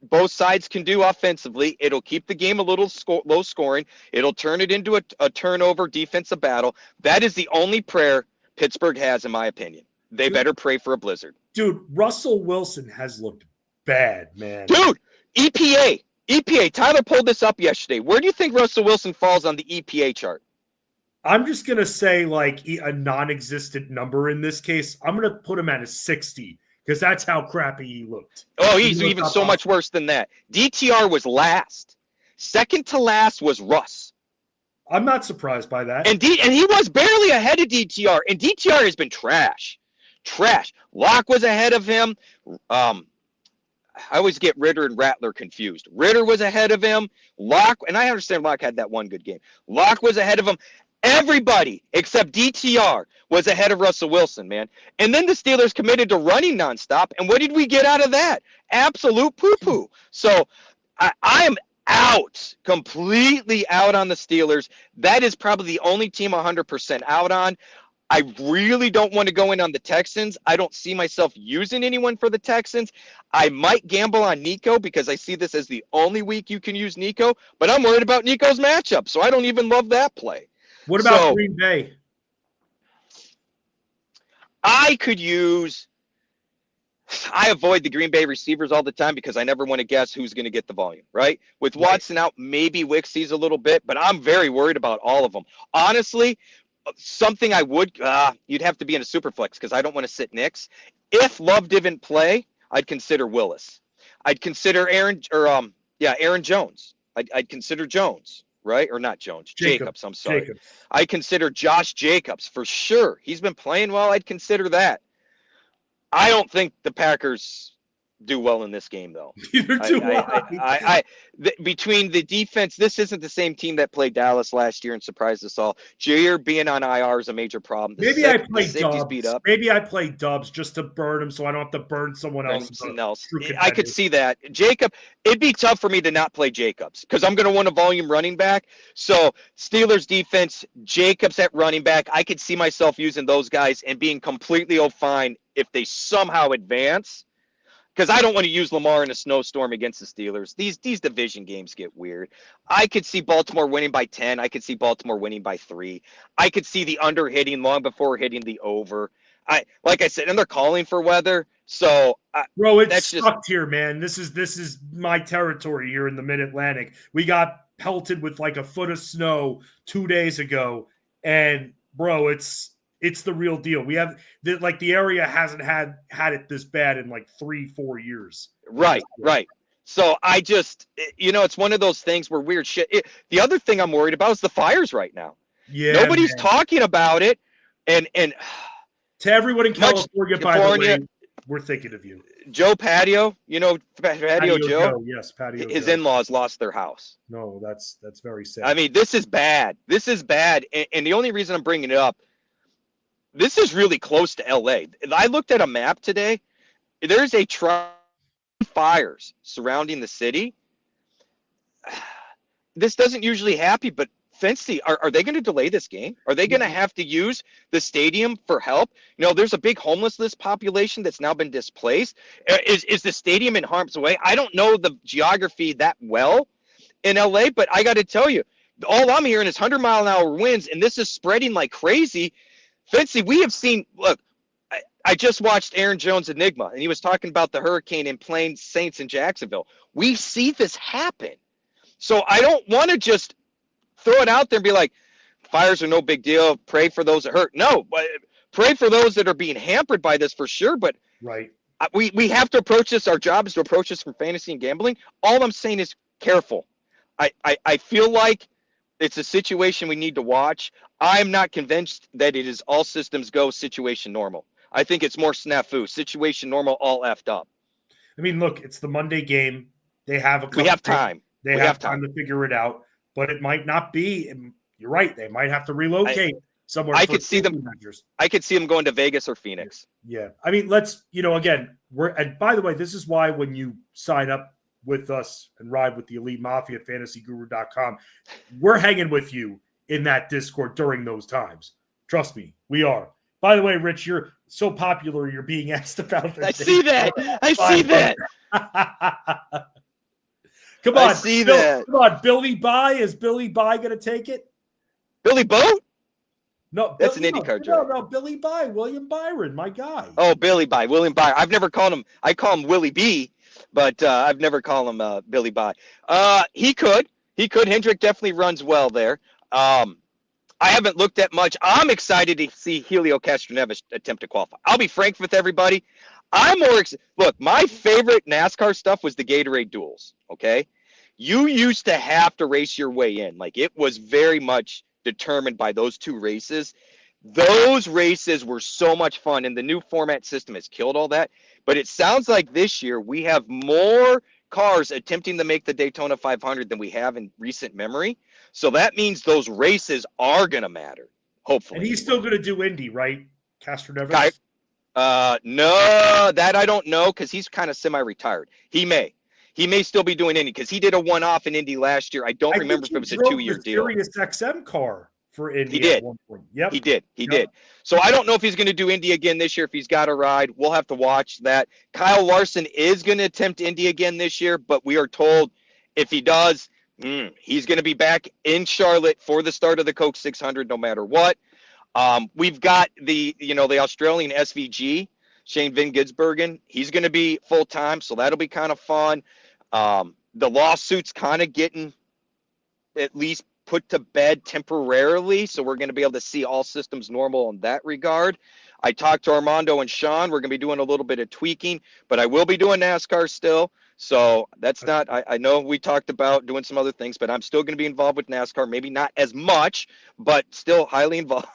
both sides can do offensively. It'll keep the game a little low scoring. It'll turn it into a turnover defensive battle. That is the only prayer Pittsburgh has, in my opinion. They better pray for a blizzard. Dude, Russell Wilson has looked bad, man. Dude, EPA. Tyler pulled this up yesterday. Where do you think Russell Wilson falls on the EPA chart? I'm just going to say like a non-existent number in this case. I'm going to put him at a 60. Because that's how crappy he looked. Oh, he's even so much worse than that. DTR was last. Second to last was Russ. I'm not surprised by that. And he was barely ahead of DTR. And DTR has been trash. Locke was ahead of him. I always get Ritter and Rattler confused. Ritter was ahead of him. Locke, and I understand Locke had that one good game. Locke was ahead of him. Everybody except DTR was ahead of Russell Wilson, man. And then the Steelers committed to running nonstop. And what did we get out of that? Absolute poo-poo. So I am completely out on the Steelers. That is probably the only team 100% out on. I really don't want to go in on the Texans. I don't see myself using anyone for the Texans. I might gamble on Nico because I see this as the only week you can use Nico. But I'm worried about Nico's matchup, so I don't even love that play. What about Green Bay? I avoid the Green Bay receivers all the time because I never want to guess who's going to get the volume, right? With Watson out, maybe Wick sees a little bit, but I'm very worried about all of them. Honestly, something I would, you'd have to be in a super flex because I don't want to sit Knicks. If Love didn't play, I'd consider Willis. I'd consider Aaron Jones. I'd consider Jones. Right? Or not Jones. Jacobs. I'm sorry. Jacobs. I consider Josh Jacobs for sure. He's been playing well. I'd consider that. I don't think the Packers do well in this game, though. Neither do I. Between the defense, this isn't the same team that played Dallas last year and surprised us all. Jair being on IR is a major problem. I play Dubs. Maybe I play Dubs just to burn him so I don't have to burn someone else. I could see that. Jacob, it'd be tough for me to not play Jacobs because I'm going to want a volume running back. So Steelers defense, Jacobs at running back. I could see myself using those guys and being completely fine if they somehow advance. Because I don't want to use Lamar in a snowstorm against the Steelers. These division games get weird. I could see Baltimore winning by 10. I could see Baltimore winning by 3. I could see the under hitting long before hitting the over. Like I said, and they're calling for weather. So, bro, it's sucked here, man. This is my territory here in the Mid-Atlantic. We got pelted with like a foot of snow 2 days ago, and bro, it's It's the real deal. We have the area hasn't had it this bad in like 3-4 years. Right. So I just, it's one of those things where weird shit. The other thing I'm worried about is the fires right now. Yeah, nobody's talking about it, and to everyone in California, by the way, we're thinking of you. Joe Patio, Patio Joe. Yes, Patio. His Joe. In-laws lost their house. No, that's very sad. I mean, this is bad. And the only reason I'm bringing it up, this is really close to LA. I looked at a map today. There's a fires surrounding the city. This doesn't usually happen, but Fensty, are they going to delay this game? Are they going to have to use the stadium for help? There's a big homelessness population that's now been displaced. Is the stadium in harm's way? I don't know the geography that well in LA, but I got to tell you, all I'm hearing is 100-mile-an-hour winds, and this is spreading like crazy. Fensty, we have seen, look, I just watched Aaron Jones' Enigma, and he was talking about the hurricane in Plains Saints in Jacksonville. We see this happen. So I don't want to just throw it out there and be like, fires are no big deal. Pray for those that hurt. No, pray for those that are being hampered by this for sure. But right, we have to approach this. Our job is to approach this from fantasy and gambling. All I'm saying is careful. I feel like it's a situation we need to watch. I'm not convinced that it is all systems go situation normal. I think it's more snafu, situation normal, all effed up. I mean, look, it's the Monday game. We have time. They have time to figure it out. But it might not be. You're right. They might have to relocate somewhere. I could see them. I could see them going to Vegas or Phoenix. Yeah. I mean, let's. Again, and by the way, this is why when you sign up with us and ride with the Elite Mafia at FantasyGuru.com, we're hanging with you in that Discord during those times. Trust me, we are. By the way, Rich, you're so popular. You're being asked about. I see that. Come on, I see that. Come on, Billy Bye. Is Billy Bye going to take it? Billy Boat? No, that's an IndyCar joke. No, Billy Bye, William Byron, my guy. Oh, Billy Bye, William Bye. I've never called him. I call him Willie B, but I've never called him Billy Bye. He could. Hendrick definitely runs well there. I haven't looked at much. I'm excited to see Helio Castroneves attempt to qualify. I'll be frank with everybody. I'm more look, my favorite NASCAR stuff was the Gatorade duels, okay? You used to have to race your way in. Like, it was very much determined by those two races. Those races were so much fun, and the new format system has killed all that. But it sounds like this year we have more cars attempting to make the Daytona 500 than we have in recent memory. So that means those races are going to matter, hopefully. And he's still going to do Indy, right, Castroneves? No, that I don't know, because he's kind of semi-retired. He may still be doing Indy, because he did a one-off in Indy last year. I don't remember if it was a 2-year deal. Sirius XM car for Indy. He did. At one point. Yep. He did. So I don't know if he's going to do Indy again this year. If he's got a ride, we'll have to watch that. Kyle Larson is going to attempt Indy again this year, but we are told if he does, he's going to be back in Charlotte for the start of the Coke 600, no matter what. We've got the Australian SVG, Shane Van Gisbergen. He's going to be full-time, so that'll be kind of fun. The lawsuit's kind of getting at least put to bed temporarily, so we're going to be able to see all systems normal in that regard. I talked to Armando and Sean. We're going to be doing a little bit of tweaking, but I will be doing NASCAR still. So that's not, I know we talked about doing some other things, but I'm still going to be involved with NASCAR. Maybe not as much, but still highly involved.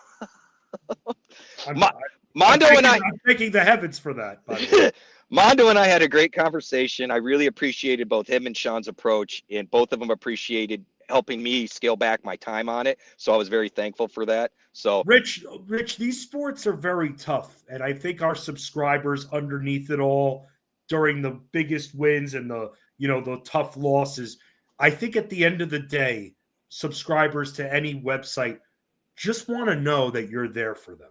Mondo and I, I'm thanking the heavens for that. By the way. Mondo and I had a great conversation. I really appreciated both him and Sean's approach, and both of them appreciated helping me scale back my time on it. So I was very thankful for that. So Rich, these sports are very tough. And I think our subscribers underneath it all during the biggest wins and the tough losses, I think at the end of the day, subscribers to any website just want to know that you're there for them.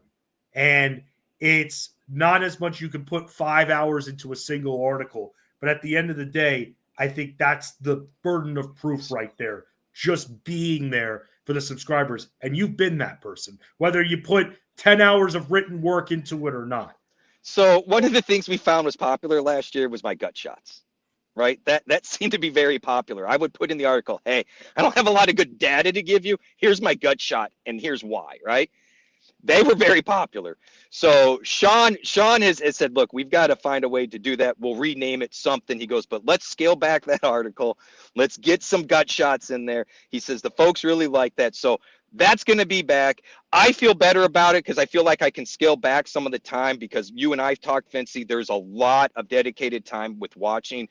And it's not as much you can put 5 hours into a single article, but at the end of the day, I think that's the burden of proof right there. Just being there for the subscribers. And you've been that person, whether you put 10 hours of written work into it or not. So one of the things we found was popular last year was my gut shots, right? That seemed to be very popular. I would put in the article, hey, I don't have a lot of good data to give you. Here's my gut shot, and here's why, right? They were very popular. So Sean has said, look, we've got to find a way to do that. We'll rename it something. He goes, but let's scale back that article. Let's get some gut shots in there. He says the folks really like that. So that's going to be back. I feel better about it because I feel like I can scale back some of the time because you and I've talked, Fensty. There's a lot of dedicated time with watching,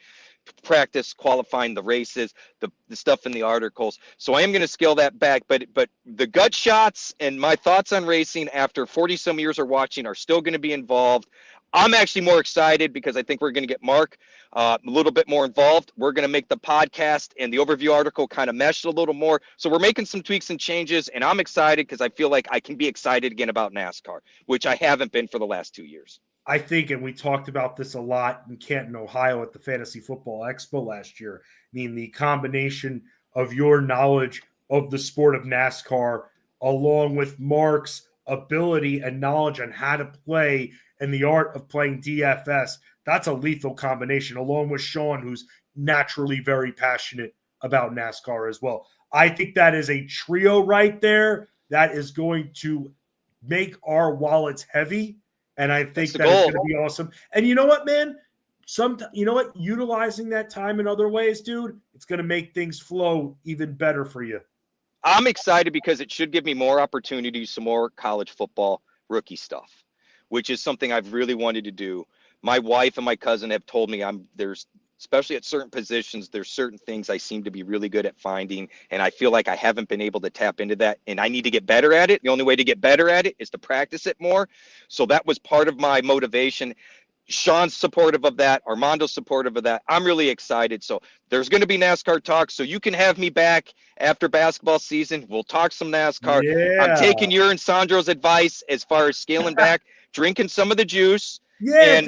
practice, qualifying the races, the stuff in the articles. So I am going to scale that back. But the gut shots and my thoughts on racing after 40 some years of watching are still going to be involved. I'm actually more excited because I think we're going to get Mark a little bit more involved. We're going to make the podcast and the overview article kind of mesh a little more. So we're making some tweaks and changes, and I'm excited because I feel like I can be excited again about NASCAR, which I haven't been for the last 2 years. I think, and we talked about this a lot in Canton, Ohio at the Fantasy Football Expo last year. I mean, the combination of your knowledge of the sport of NASCAR along with Mark's ability and knowledge on how to play and the art of playing DFS, that's a lethal combination, along with Sean, who's naturally very passionate about NASCAR as well. I think that is a trio right there that is going to make our wallets heavy. And I think that is going to be awesome. And you know what, man? Utilizing that time in other ways, dude, it's going to make things flow even better for you. I'm excited because it should give me more opportunities, some more college football rookie stuff, which is something I've really wanted to do. My wife and my cousin have told me there's, especially at certain positions, there's certain things I seem to be really good at finding, and I feel like I haven't been able to tap into that, and I need to get better at it. The only way to get better at it is to practice it more. So that was part of my motivation. Sean's supportive of that. Armando's supportive of that. I'm really excited. So there's going to be NASCAR talk. So you can have me back after basketball season. We'll talk some NASCAR. Yeah. I'm taking your and Sandro's advice as far as scaling back, drinking some of the juice. Yeah,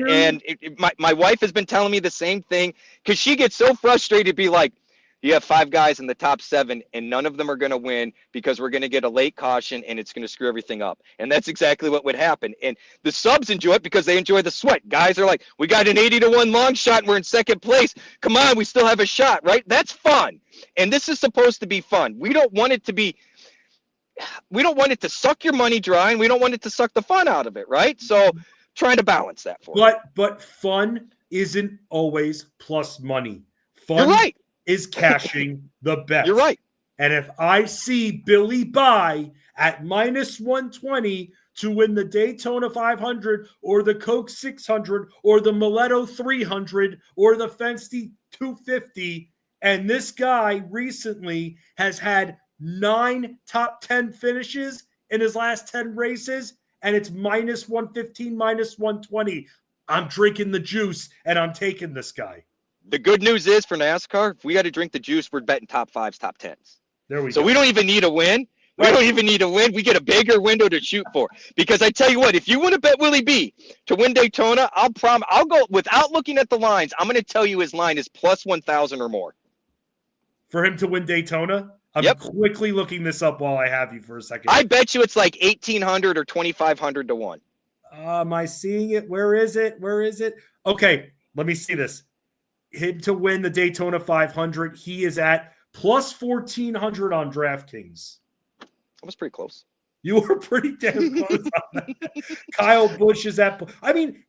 my wife has been telling me the same thing because she gets so frustrated to be like, you have 5 guys in the top 7 and none of them are going to win because we're going to get a late caution and it's going to screw everything up. And that's exactly what would happen. And the subs enjoy it because they enjoy the sweat. Guys are like, we got an 80-1 long shot and we're in second place. Come on, we still have a shot, right? That's fun. And this is supposed to be fun. We don't want it to suck your money dry, and we don't want it to suck the fun out of it, right? So trying to balance that for you. But fun isn't always plus money. Fun You're right. is cashing the bet. You're right. And if I see Billy Bye at minus 120 to win the Daytona 500 or the Coke 600 or the Maletto 300 or the Fensty 250, and this guy recently has had 9 top 10 finishes in his last 10 races, and it's minus 115, minus 120, I'm drinking the juice and I'm taking this guy. The good news is for NASCAR, if we got to drink the juice, we're betting top 5s, top 10s. There we go. So we don't even need a win. We don't even need a win. We get a bigger window to shoot for. Because I tell you what, if you want to bet Willie B to win Daytona, I'll go without looking at the lines. I'm going to tell you his line is plus 1,000 or more. For him to win Daytona? I'm quickly looking this up while I have you for a second. I bet you it's like 1,800 or 2,500 to 1. Am I seeing it? Where is it? Okay, let me see this. Him to win the Daytona 500, he is at plus 1,400 on DraftKings. That was pretty close. You were pretty damn close on that. Kyle Busch is at, I mean,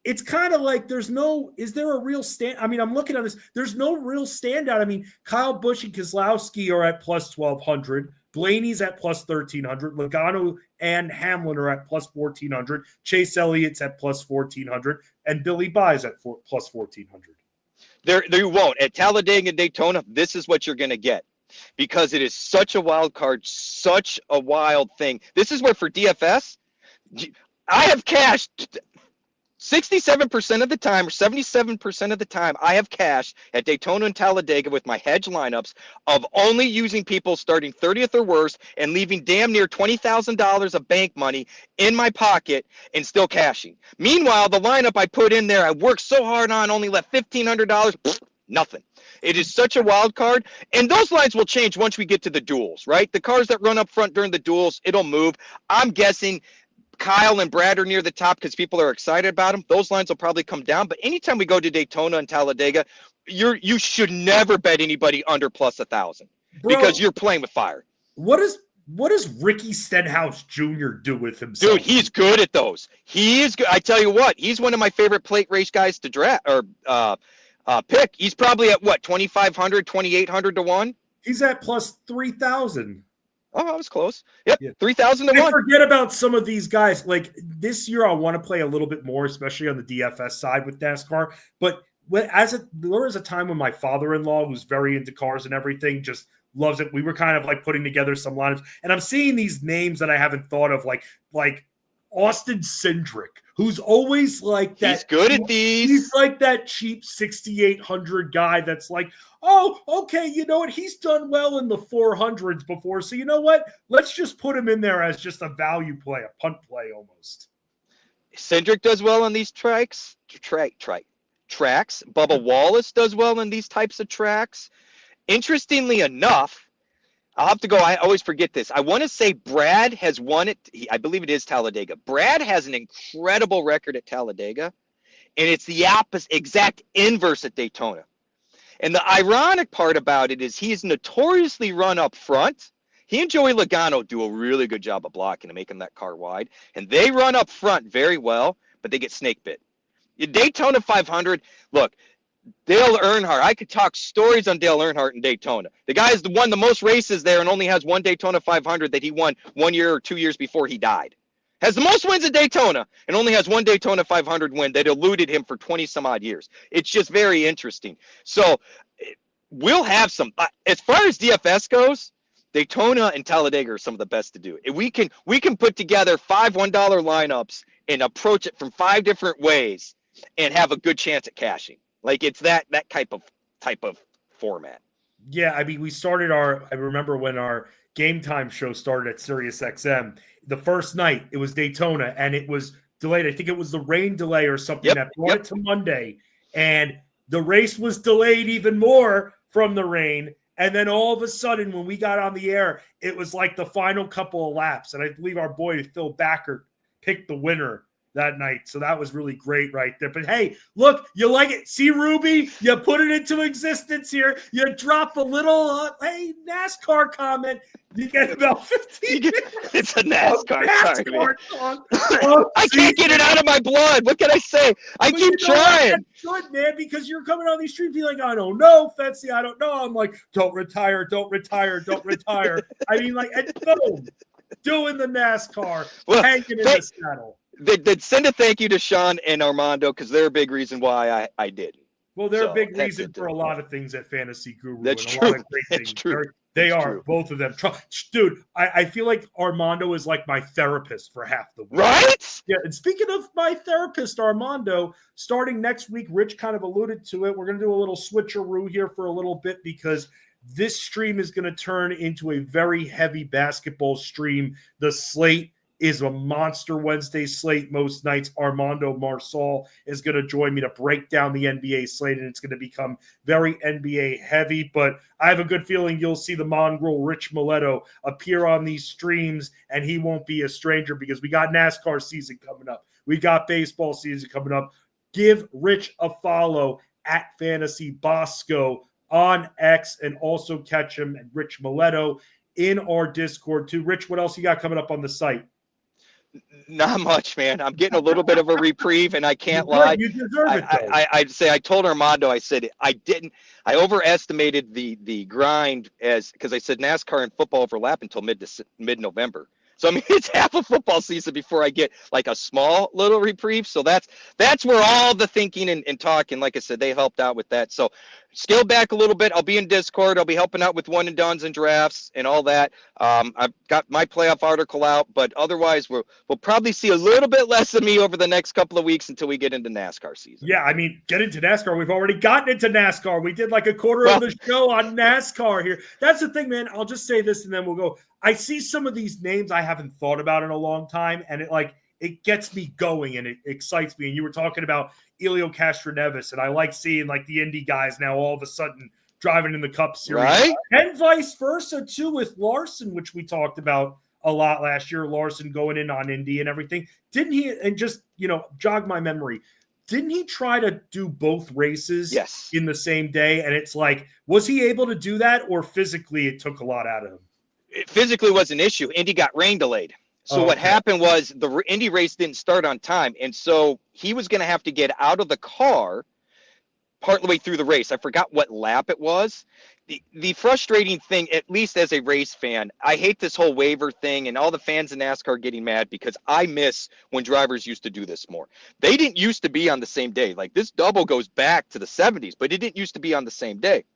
it's kind of like is there a real stand? I mean, I'm looking at this. There's no real standout. I mean, Kyle Busch and Keselowski are at plus 1,200. Blaney's at plus 1,300. Logano and Hamlin are at plus 1,400. Chase Elliott's at plus 1,400. And Billy Bye's at plus 1,400. There you won't. At Talladega and Daytona, this is what you're going to get. Because it is such a wild card, such a wild thing. This is where for DFS, I have cashed 67% of the time or 77% of the time I have cashed at Daytona and Talladega with my hedge lineups of only using people starting 30th or worse and leaving damn near $20,000 of bank money in my pocket and still cashing. Meanwhile, the lineup I put in there, I worked so hard on, only left $1,500, nothing. It is such a wild card, and those lines will change once we get to the duels, right? The cars that run up front during the duels, it'll move. I'm guessing Kyle and Brad are near the top because people are excited about them. Those lines will probably come down, but anytime we go to Daytona and Talladega, you should never bet anybody under plus 1,000 because you're playing with fire. What does what does Ricky Stenhouse Jr. do with himself? Dude, he's good at those. He is good. I tell you what, he's one of my favorite plate race guys to draft or pick. He's probably at what, 2,500, 2,800 to 1? He's at plus 3,000. Oh, I was close. Yep, Yeah. 3,000 to 1. Forget about some of these guys. Like this year, I want to play a little bit more, especially on the DFS side with NASCAR. But there was a time when my father-in-law, who's very into cars and everything, just loves it. We were kind of like putting together some lineups, and I'm seeing these names that I haven't thought of, like Austin Cindric, who's always like that. He's good at these. He's like that cheap 6,800 guy that's like, oh, okay, you know what? He's done well in the 400s before, so you know what? Let's just put him in there as just a value play, a punt play almost. Cindric does well on these tracks. Bubba Wallace does well in these types of tracks. Interestingly enough, I'll have to go. I always forget this. I want to say Brad has won it. I believe it is Talladega. Brad has an incredible record at Talladega, and it's the exact inverse at Daytona. And the ironic part about it is he's notoriously run up front. He and Joey Logano do a really good job of blocking and making that car wide, and they run up front very well, but they get snake bit. Daytona 500, look, Dale Earnhardt. I could talk stories on Dale Earnhardt in Daytona. The guy has won the most races there and only has one Daytona 500 that he won 1 year or 2 years before he died. Has the most wins at Daytona and only has one Daytona 500 win that eluded him for 20 some odd years. It's just very interesting. So we'll have some. As far as DFS goes, Daytona and Talladega are some of the best to do. We can put together 5 $1 lineups and approach it from 5 different ways and have a good chance at cashing. Like it's that type of format. Yeah, I mean, I remember when our Game Time show started at Sirius XM, the first night it was Daytona and it was delayed. I think it was the rain delay or something that brought it to Monday. And the race was delayed even more from the rain. And then all of a sudden, when we got on the air, it was like the final couple of laps. And I believe our boy Phil Backer picked the winner that night. So that was really great right there. But hey, look, you like it. See, Ruby, you put it into existence here. You drop a little, hey, NASCAR comment. You get about 15 It's a NASCAR song. I can't get it out of my blood. What can I say? I keep trying. That's good, man, because you're coming on these streams being like, I don't know, Fensty, I don't know. I'm like, don't retire. I mean, like, and boom, doing the NASCAR, hanging in the saddle. They'd send a thank you to Sean and Armando because they're a big reason why I didn't. Well, they're a big reason for a lot of things at Fantasy Guru. That's and a true. Lot of great That's things. true. They That's are, true. both of them. Dude, I feel like Armando is like my therapist for half the week. Right? Yeah, and speaking of my therapist, Armando, starting next week, Rich kind of alluded to it. We're going to do a little switcheroo here for a little bit because this stream is going to turn into a very heavy basketball stream. The slate is a monster Wednesday slate most nights. Armando Marsal is going to join me to break down the NBA slate, and it's going to become very NBA heavy. But I have a good feeling you'll see the mongrel Rich Maletto appear on these streams, and he won't be a stranger because we got NASCAR season coming up. We got baseball season coming up. Give Rich a follow at Fantasy Bosco on X, and also catch him and Rich Maletto in our Discord too. Rich, what else you got coming up on the site? Not much, man. I'm getting a little bit of a reprieve, and I can't lie. You deserve it, though. I'd say I told Armando, I said I overestimated the grind because I said NASCAR and football overlap until mid-November. So, I mean, it's half a football season before I get like a small little reprieve. So that's where all the thinking and talking, like I said, they helped out with that. So scale back a little bit. I'll be in Discord. I'll be helping out with one and dones and drafts and all that. I've got my playoff article out, but otherwise we'll probably see a little bit less of me over the next couple of weeks until we get into NASCAR season. Yeah, I mean, get into NASCAR. We've already gotten into NASCAR. We did like a quarter of the show on NASCAR here. That's the thing, man. I'll just say this and then we'll go. I see some of these names I haven't thought about in a long time, and it gets me going and it excites me. And you were talking about Elio Castroneves, and I like seeing like the Indy guys now all of a sudden driving in the Cup Series. Right? And vice versa too with Larson, which we talked about a lot last year. Larson going in on Indy and everything. Didn't he? And just, jog my memory. Didn't he try to do both races in the same day? And it's like, was he able to do that, or physically it took a lot out of him? it physically was an issue. Indy got rain delayed. So what happened was the Indy race didn't start on time. And so he was going to have to get out of the car partway through the race. I forgot what lap it was. The frustrating thing, at least as a race fan, I hate this whole waiver thing and all the fans in NASCAR getting mad because I miss when drivers used to do this more. They didn't used to be on the same day. Like this double goes back to the 70s, but it didn't used to be on the same day.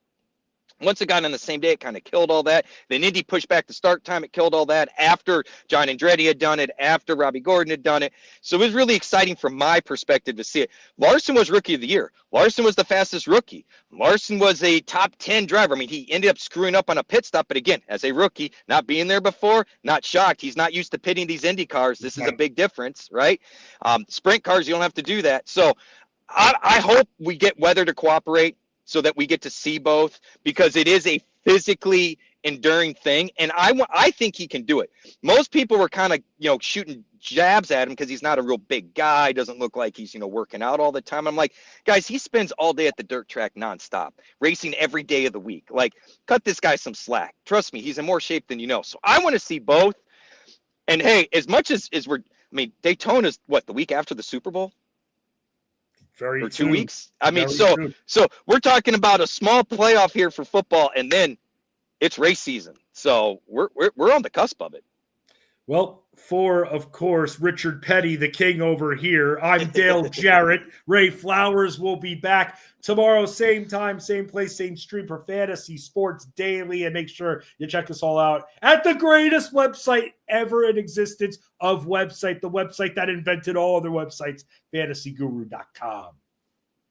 Once it got on the same day, it kind of killed all that. Then Indy pushed back the start time. It killed all that after John Andretti had done it, after Robbie Gordon had done it. So it was really exciting from my perspective to see it. Larson was rookie of the year. Larson was the fastest rookie. Larson was a top 10 driver. I mean, he ended up screwing up on a pit stop. But again, as a rookie, not being there before, not shocked. He's not used to pitting these Indy cars. This is a big difference, right? Sprint cars, you don't have to do that. So I hope we get weather to cooperate, so that we get to see both, because it is a physically enduring thing. And I think he can do it. Most people were kind of, shooting jabs at him because he's not a real big guy. Doesn't look like he's, working out all the time. I'm like, guys, he spends all day at the dirt track nonstop, racing every day of the week. Like, cut this guy some slack. Trust me, he's in more shape than you know. So I want to see both. And hey, as much as Daytona's what, the week after the Super Bowl? Very or 2 soon. weeks. I mean, Very so we're talking about a small playoff here for football, and then it's race season. So we're on the cusp of it. Well, for, of course, Richard Petty, the king over here, I'm Dale Jarrett. Ray Flowers will be back tomorrow, same time, same place, same stream for Fantasy Sports Daily. And make sure you check us all out at the greatest website ever in existence of website, the website that invented all other websites, fantasyguru.com.